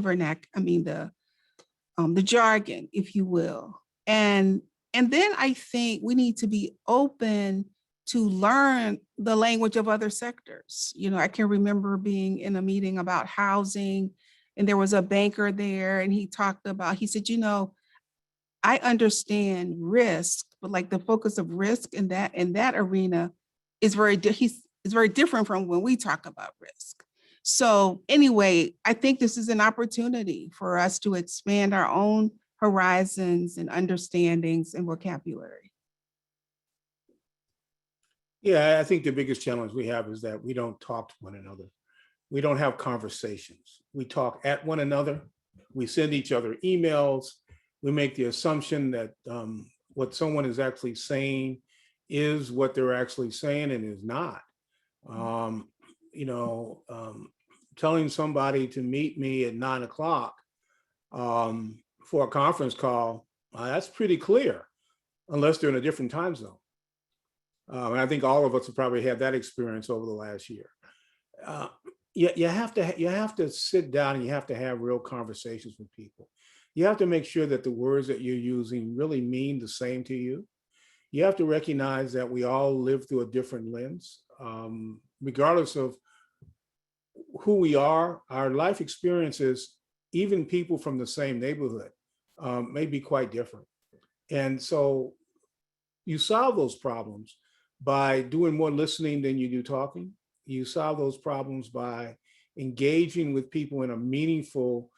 Speaker 9: the jargon, if you will. And then I think we need to be open to learn the language of other sectors. I can remember being in a meeting about housing, and there was a banker there, and he said, I understand risk, but like the focus of risk in that arena is very different from when we talk about risk. So anyway, I think this is an opportunity for us to expand our own horizons and understandings and vocabulary.
Speaker 8: Yeah, I think the biggest challenge we have is that we don't talk to one another. We don't have conversations. We talk at one another. We send each other emails. We make the assumption that what someone is actually saying is what they're actually saying and is not. Telling somebody to meet me at 9 o'clock for a conference call, that's pretty clear. unless they're in a different time zone. And I think all of us have probably had that experience over the last year. You have to sit down and you have to have real conversations with people. You have to make sure that the words that you're using really mean the same to you. You have to recognize that we all live through a different lens. Regardless of who we are, our life experiences, even people from the same neighborhood, may be quite different. And so you solve those problems by doing more listening than you do talking. You solve those problems by engaging with people in a meaningful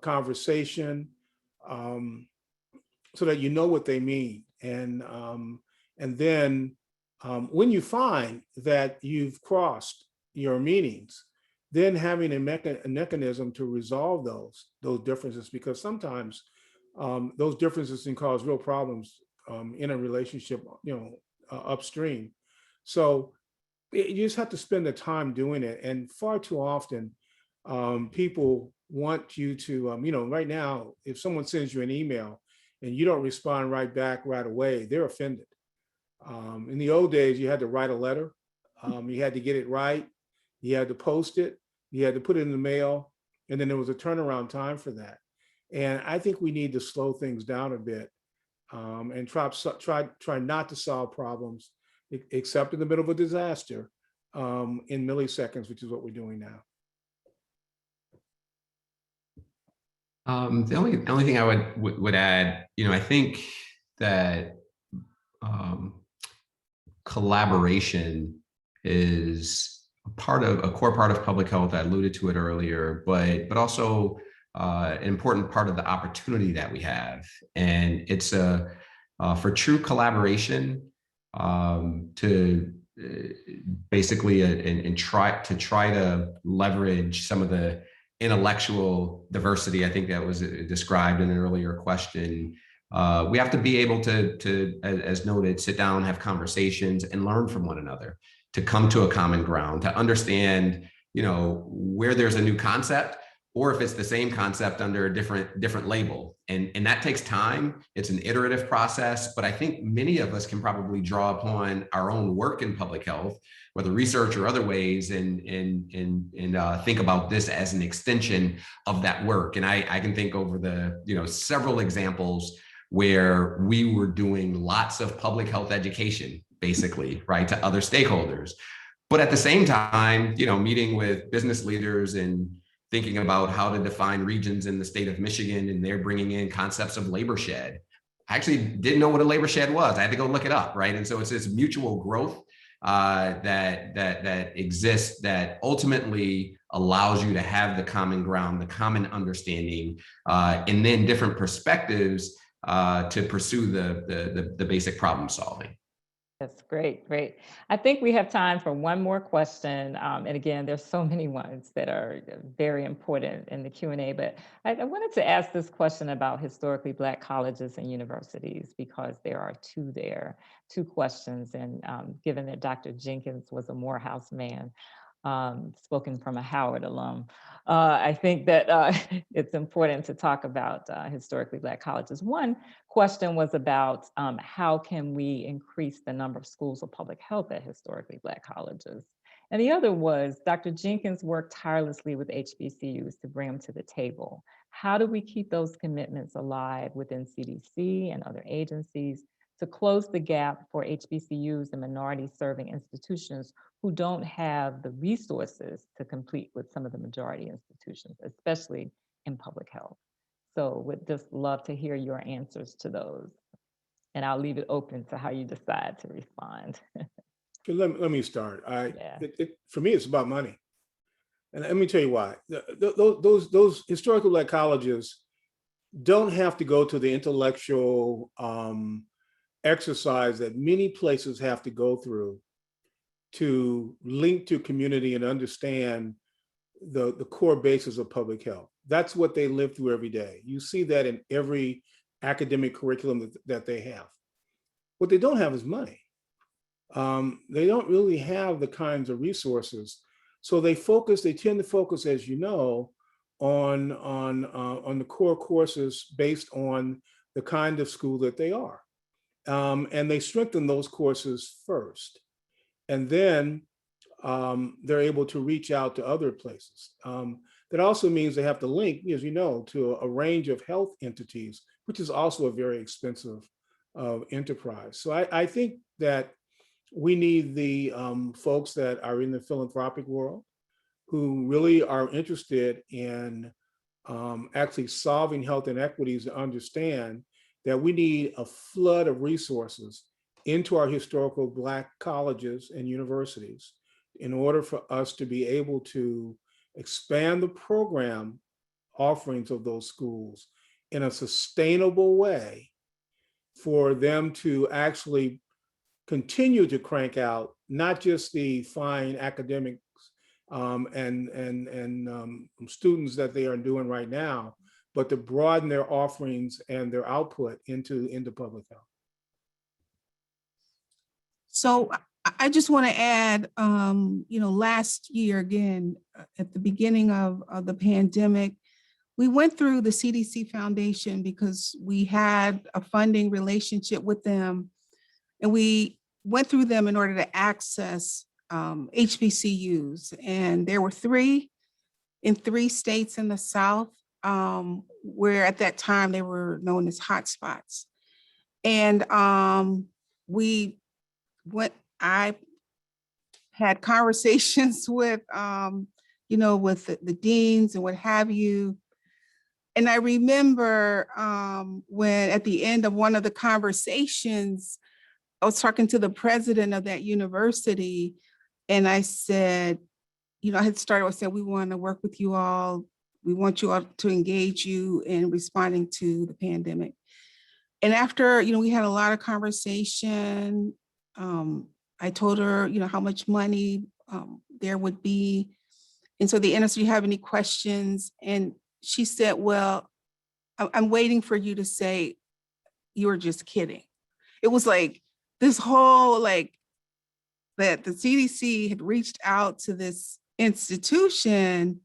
Speaker 8: conversation, so that you know what they mean. And then when you find that you've crossed your meanings, then having a mechanism to resolve those differences, because sometimes those differences can cause real problems in a relationship, upstream. So you just have to spend the time doing it. And far too often, people want you to, right now, if someone sends you an email and you don't respond right back right away, they're offended. In the old days, you had to write a letter. You had to get it right. You had to post it. You had to put it in the mail. And then there was a turnaround time for that. And I think we need to slow things down a bit, and try not to solve problems, except in the middle of a disaster, in milliseconds, which is what we're doing now.
Speaker 7: The only thing I would add, I think that collaboration is a core part of public health. I alluded to it earlier, but also an important part of the opportunity that we have. And it's for true collaboration, to basically and try to leverage some of the intellectual diversity, I think that was described in an earlier question. We have to be able to, as noted, sit down, have conversations, and learn from one another, to come to a common ground, to understand, where there's a new concept, or if it's the same concept under a different label. And that takes time. It's an iterative process, but I think many of us can probably draw upon our own work in public health, whether research or other ways, and think about this as an extension of that work. And I can think over the, several examples where we were doing lots of public health education, basically, right, to other stakeholders. But at the same time, meeting with business leaders and thinking about how to define regions in the state of Michigan, and they're bringing in concepts of labor shed. I actually didn't know what a labor shed was. I had to go look it up, right? And so it's this mutual growth that exists, that ultimately allows you to have the common ground, the common understanding, and then different perspectives to pursue the basic problem solving.
Speaker 1: That's great, great. I think we have time for one more question. And again, there's so many ones that are very important in the Q&A, but I wanted to ask this question about historically Black colleges and universities, because there are two questions. And given that Dr. Jenkins was a Morehouse man, spoken from a Howard alum, I think that it's important to talk about historically Black colleges. One question was about how can we increase the number of schools of public health at historically Black colleges? And the other was Dr. Jenkins worked tirelessly with HBCUs to bring them to the table. How do we keep those commitments alive within CDC and other agencies to close the gap for HBCUs and minority serving institutions who don't have the resources to compete with some of the majority institutions, especially in public health? So would just love to hear your answers to those. And I'll leave it open to how you decide to respond.
Speaker 8: Let me start.
Speaker 1: Yeah.
Speaker 8: For me, it's about money. And let me tell you why. Those historical Black colleges don't have to go to the intellectual exercise that many places have to go through to link to community and understand the core basis of public health. That's what they live through every day. You see that in every academic curriculum that they have. What they don't have is money. They don't really have the kinds of resources. So they tend to focus, as you know, on the core courses based on the kind of school that they are. And they strengthen those courses first. And then they're able to reach out to other places. That also means they have to link, as you know, to a range of health entities, which is also a very expensive enterprise. So I think that we need the folks that are in the philanthropic world who really are interested in actually solving health inequities to understand that we need a flood of resources into our historical Black colleges and universities in order for us to be able to expand the program offerings of those schools in a sustainable way for them to actually continue to crank out not just the fine academics and students that they are doing right now, but to broaden their offerings and their output into public health.
Speaker 9: So I just want to add, last year, again, at the beginning of the pandemic, we went through the CDC Foundation because we had a funding relationship with them, and we went through them in order to access HBCUs. And there were 3 in 3 states in the South, where at that time they were known as hotspots. And I had conversations with, with the deans and what have you. And I remember when at the end of one of the conversations, I was talking to the president of that university, and I said, I had started with saying, we want to work with you all. We want you all to engage you in responding to the pandemic. And after, we had a lot of conversation. I told her, how much money there would be. And so they asked, do you have any questions? And she said, well, I'm waiting for you to say you were just kidding. It was like this whole, that the CDC had reached out to this institution,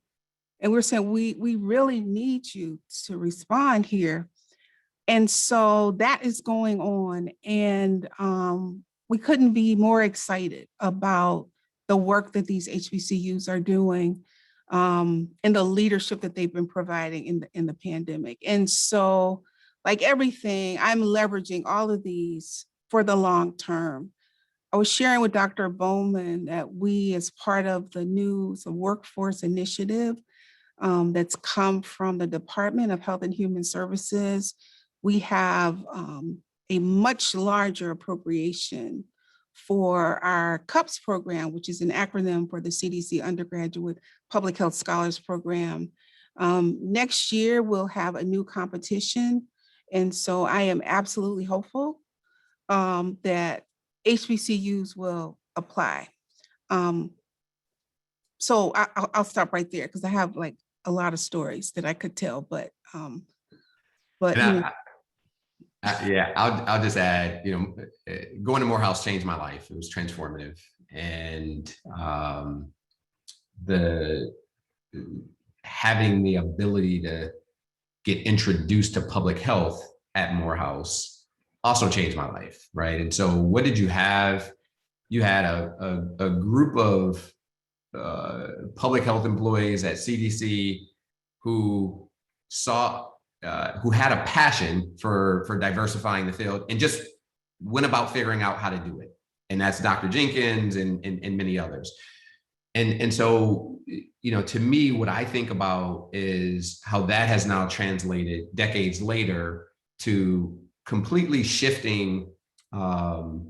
Speaker 9: and we're saying, we really need you to respond here. And so that is going on. And we couldn't be more excited about the work that these HBCUs are doing and the leadership that they've been providing in the pandemic. And so, like everything, I'm leveraging all of these for the long term. I was sharing with Dr. Bowman that we, as part of the new workforce initiative that's come from the Department of Health and Human Services, we have a much larger appropriation for our CUPS program, which is an acronym for the CDC Undergraduate Public Health Scholars Program. Next year, we'll have a new competition. And so I am absolutely hopeful that HBCUs will apply. So I'll stop right there because I have a lot of stories that I could tell, but
Speaker 7: I'll just add, going to Morehouse changed my life. It was transformative. And having the ability to get introduced to public health at Morehouse also changed my life, right? And so what did you have? You had a group of public health employees at CDC who had a passion for diversifying the field and just went about figuring out how to do it. And that's Dr. Jenkins and many others. And so, to me, what I think about is how that has now translated decades later to completely shifting the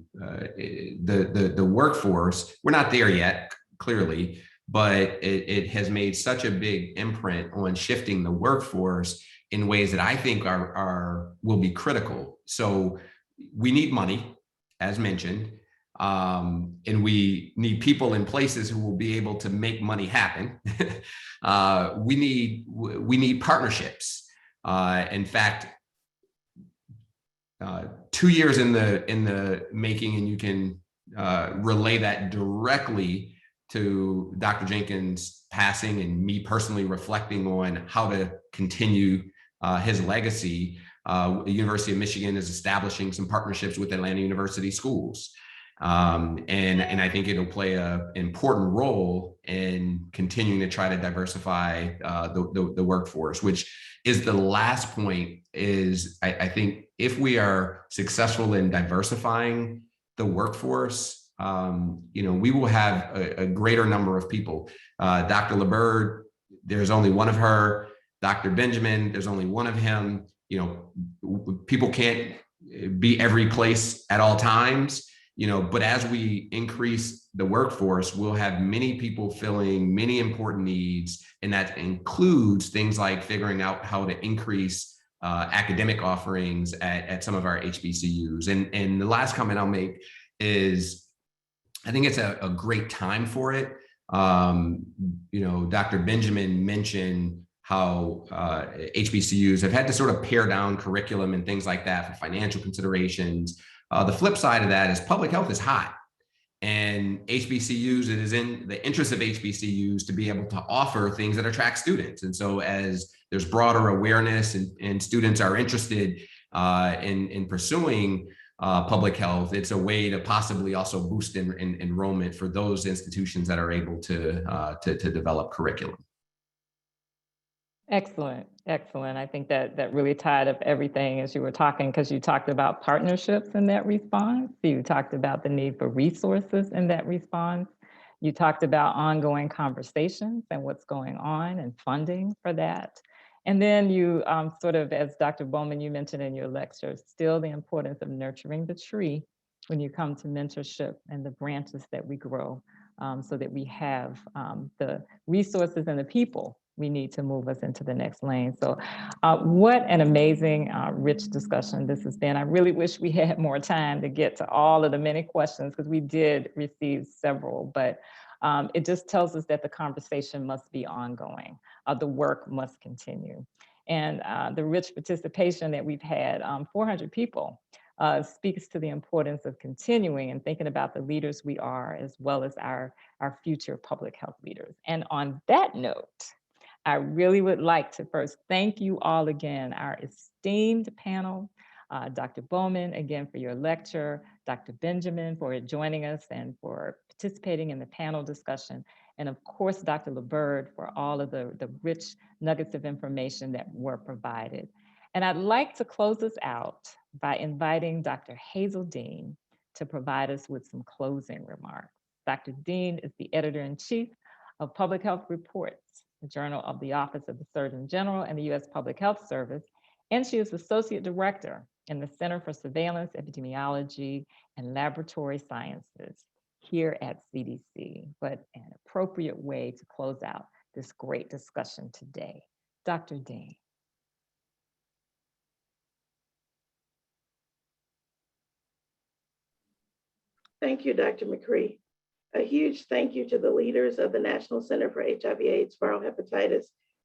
Speaker 7: workforce. We're not there yet, clearly, but it has made such a big imprint on shifting the workforce in ways that I think will be critical. So we need money, as mentioned, and we need people in places who will be able to make money happen. We need partnerships. In fact, 2 years in the making, and you can relay that directly to Dr. Jenkins' passing and me personally reflecting on how to continue his legacy. The University of Michigan is establishing some partnerships with Atlanta University schools. And I think it'll play an important role in continuing to try to diversify the workforce, which is the last point. Is I think if we are successful in diversifying the workforce, we will have a greater number of people. Dr. LeBird, there's only one of her. Dr. Benjamin, there's only one of him. People can't be every place at all times. But as we increase the workforce, we'll have many people filling many important needs. And that includes things like figuring out how to increase academic offerings at some of our HBCUs. And the last comment I'll make is, I think it's a great time for it. Dr. Benjamin mentioned how HBCUs have had to sort of pare down curriculum and things like that for financial considerations. The flip side of that is public health is hot, and HBCUs, it is in the interest of HBCUs to be able to offer things that attract students. And so as there's broader awareness and students are interested in pursuing public health, it's a way to possibly also boost enrollment for those institutions that are able to develop curriculum.
Speaker 1: Excellent, excellent. I think that really tied up everything as you were talking, because you talked about partnerships in that response. You talked about the need for resources in that response. You talked about ongoing conversations and what's going on and funding for that. And then you sort of, as Dr. Bowman, you mentioned in your lecture, still the importance of nurturing the tree when you come to mentorship and the branches that we grow, so that we have the resources and the people we need to move us into the next lane. So what an amazing, rich discussion this has been. I really wish we had more time to get to all of the many questions, because we did receive several, but it just tells us that the conversation must be ongoing. The work must continue. And the rich participation that we've had, 400 people, speaks to the importance of continuing and thinking about the leaders we are, as well as our future public health leaders. And on that note, I really would like to first thank you all again, our esteemed panel, Dr. Bowman, again, for your lecture, Dr. Benjamin, for joining us and for participating in the panel discussion, and of course, Dr. LeBird, for all of the rich nuggets of information that were provided. And I'd like to close us out by inviting Dr. Hazel Dean to provide us with some closing remarks. Dr. Dean is the editor-in-chief of Public Health Reports, the Journal of the Office of the Surgeon General and the U.S. Public Health Service, and she is Associate Director in the Center for Surveillance, Epidemiology, and Laboratory Sciences here at CDC. But an appropriate way to close out this great discussion today. Dr. Dean.
Speaker 10: Thank you, Dr. McCree. A huge thank you to the leaders of the National Center for HIV/AIDS, Viral Hepatitis,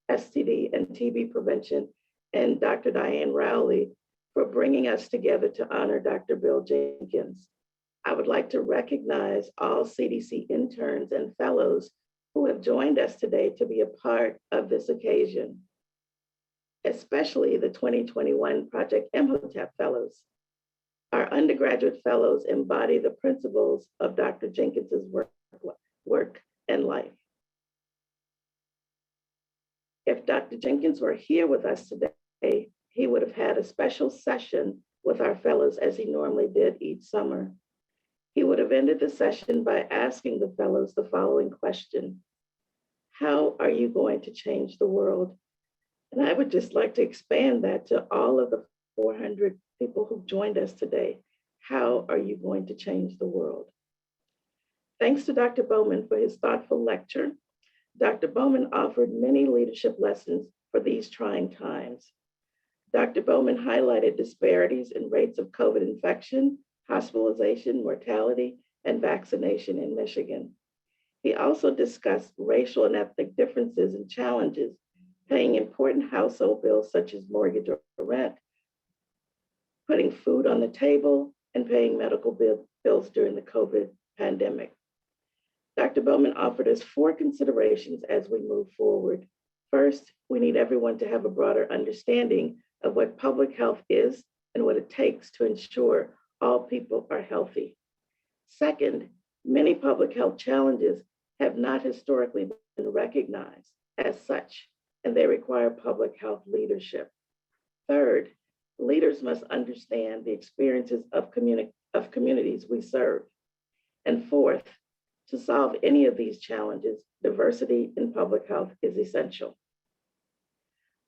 Speaker 10: STD, and TB Prevention, and Dr. Diane Rowley for bringing us together to honor Dr. Bill Jenkins. I would like to recognize all CDC interns and fellows who have joined us today to be a part of this occasion, especially the 2021 Project MHOTAP fellows. Our undergraduate fellows embody the principles of Dr. Jenkins's work and life. If Dr. Jenkins were here with us today, he would have had a special session with our fellows, as he normally did each summer. He would have ended the session by asking the fellows the following question: how are you going to change the world? And I would just like to expand that to all of the 400 people who joined us today. How are you going to change the world? Thanks to Dr. Bowman for his thoughtful lecture. Dr. Bowman offered many leadership lessons for these trying times. Dr. Bowman highlighted disparities in rates of COVID infection, hospitalization, mortality, and vaccination in Michigan. He also discussed racial and ethnic differences and challenges, paying important household bills such as mortgage or rent, putting food on the table, and paying medical bills during the COVID pandemic. Dr. Bowman offered us 4 considerations as we move forward. First, we need everyone to have a broader understanding of what public health is and what it takes to ensure all people are healthy. Second, many public health challenges have not historically been recognized as such, and they require public health leadership. Third, leaders must understand the experiences of communities we serve. And fourth, to solve any of these challenges, diversity in public health is essential.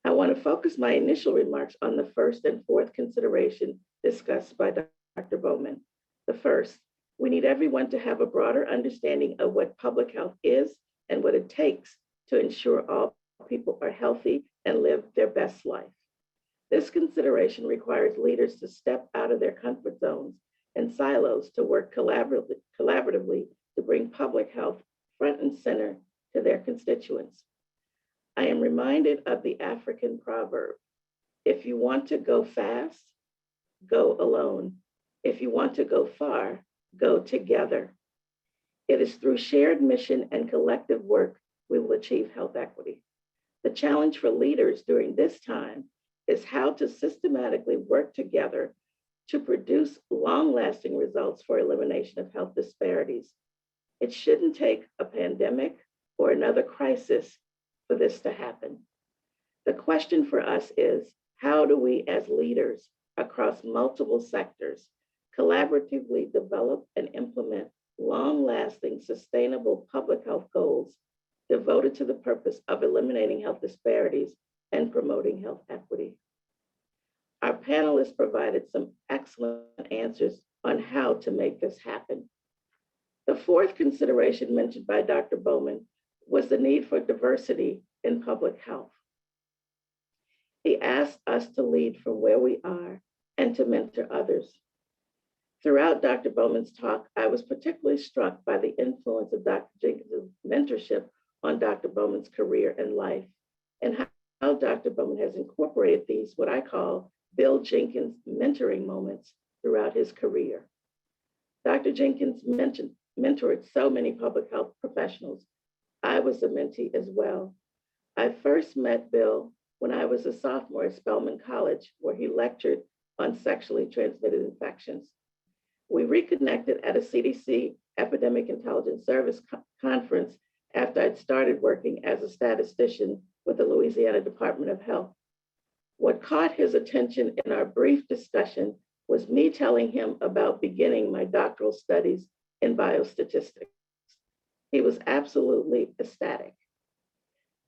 Speaker 10: I want to focus my initial remarks on the first and fourth consideration discussed by Dr. Bowman. The first, we need everyone to have a broader understanding of what public health is and what it takes to ensure all people are healthy and live their best life. This consideration requires leaders to step out of their comfort zones and silos to work collaboratively to bring public health front and center to their constituents. I am reminded of the African proverb, if you want to go fast, go alone. If you want to go far, go together. It is through shared mission and collective work we will achieve health equity. The challenge for leaders during this time is how to systematically work together to produce long-lasting results for elimination of health disparities. It shouldn't take a pandemic or another crisis for this to happen. The question for us is, how do we as leaders across multiple sectors collaboratively develop and implement long-lasting, sustainable public health goals devoted to the purpose of eliminating health disparities and promoting health equity? Our panelists provided some excellent answers on how to make this happen. The fourth consideration mentioned by Dr. Bowman was the need for diversity in public health. He asked us to lead from where we are and to mentor others. Throughout Dr. Bowman's talk, I was particularly struck by the influence of Dr. Jenkins' mentorship on Dr. Bowman's career and life, and how Dr. Bowman has incorporated these, what I call Bill Jenkins mentoring moments throughout his career. Dr. Jenkins mentored so many public health professionals. I was a mentee as well. I first met Bill when I was a sophomore at Spelman College, where he lectured on sexually transmitted infections. We reconnected at a CDC Epidemic Intelligence Service conference after I'd started working as a statistician with the Louisiana Department of Health. What caught his attention in our brief discussion was me telling him about beginning my doctoral studies in biostatistics. He was absolutely ecstatic.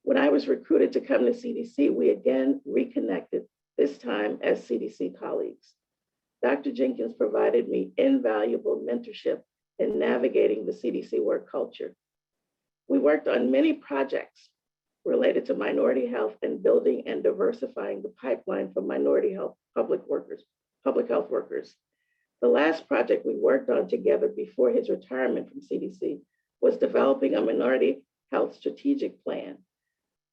Speaker 10: When I was recruited to come to CDC, we again reconnected, this time as CDC colleagues. Dr. Jenkins provided me invaluable mentorship in navigating the CDC work culture. We worked on many projects related to minority health and building and diversifying the pipeline for minority health public health workers. The last project we worked on together before his retirement from CDC was developing a minority health strategic plan.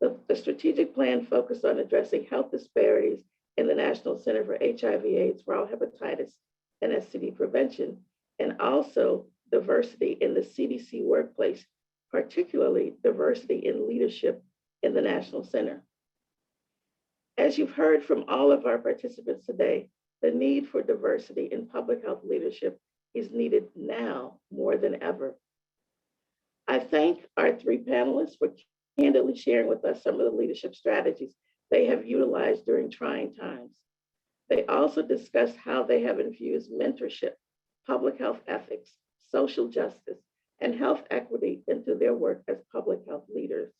Speaker 10: The strategic plan focused on addressing health disparities in the National Center for HIV/AIDS, viral hepatitis, and STD prevention, and also diversity in the CDC workplace, particularly diversity in leadership in the National Center. As you've heard from all of our participants today, the need for diversity in public health leadership is needed now more than ever. I thank our three panelists for candidly sharing with us some of the leadership strategies they have utilized during trying times. They also discussed how they have infused mentorship, public health ethics, social justice, and health equity into their work as public health leaders.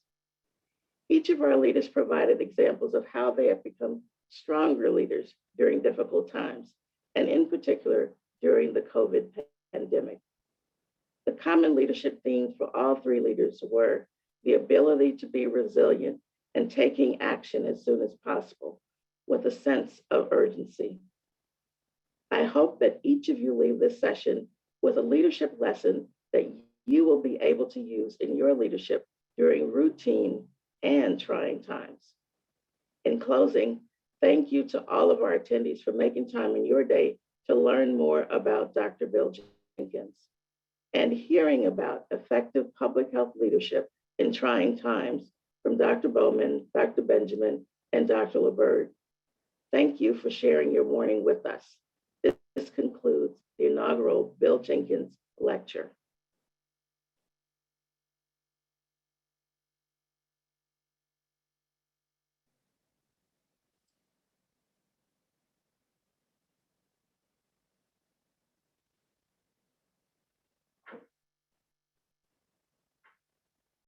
Speaker 10: Each of our leaders provided examples of how they have become stronger leaders during difficult times, and in particular, during the COVID pandemic. The common leadership themes for all three leaders were the ability to be resilient and taking action as soon as possible with a sense of urgency. I hope that each of you leave this session with a leadership lesson that you will be able to use in your leadership during routine and trying times. In closing, thank you to all of our attendees for making time in your day to learn more about Dr. Bill Jenkins and hearing about effective public health leadership in trying times from Dr. Bowman, Dr. Benjamin, and Dr. LaBerge. Thank you for sharing your morning with us. This concludes the inaugural Bill Jenkins Lecture.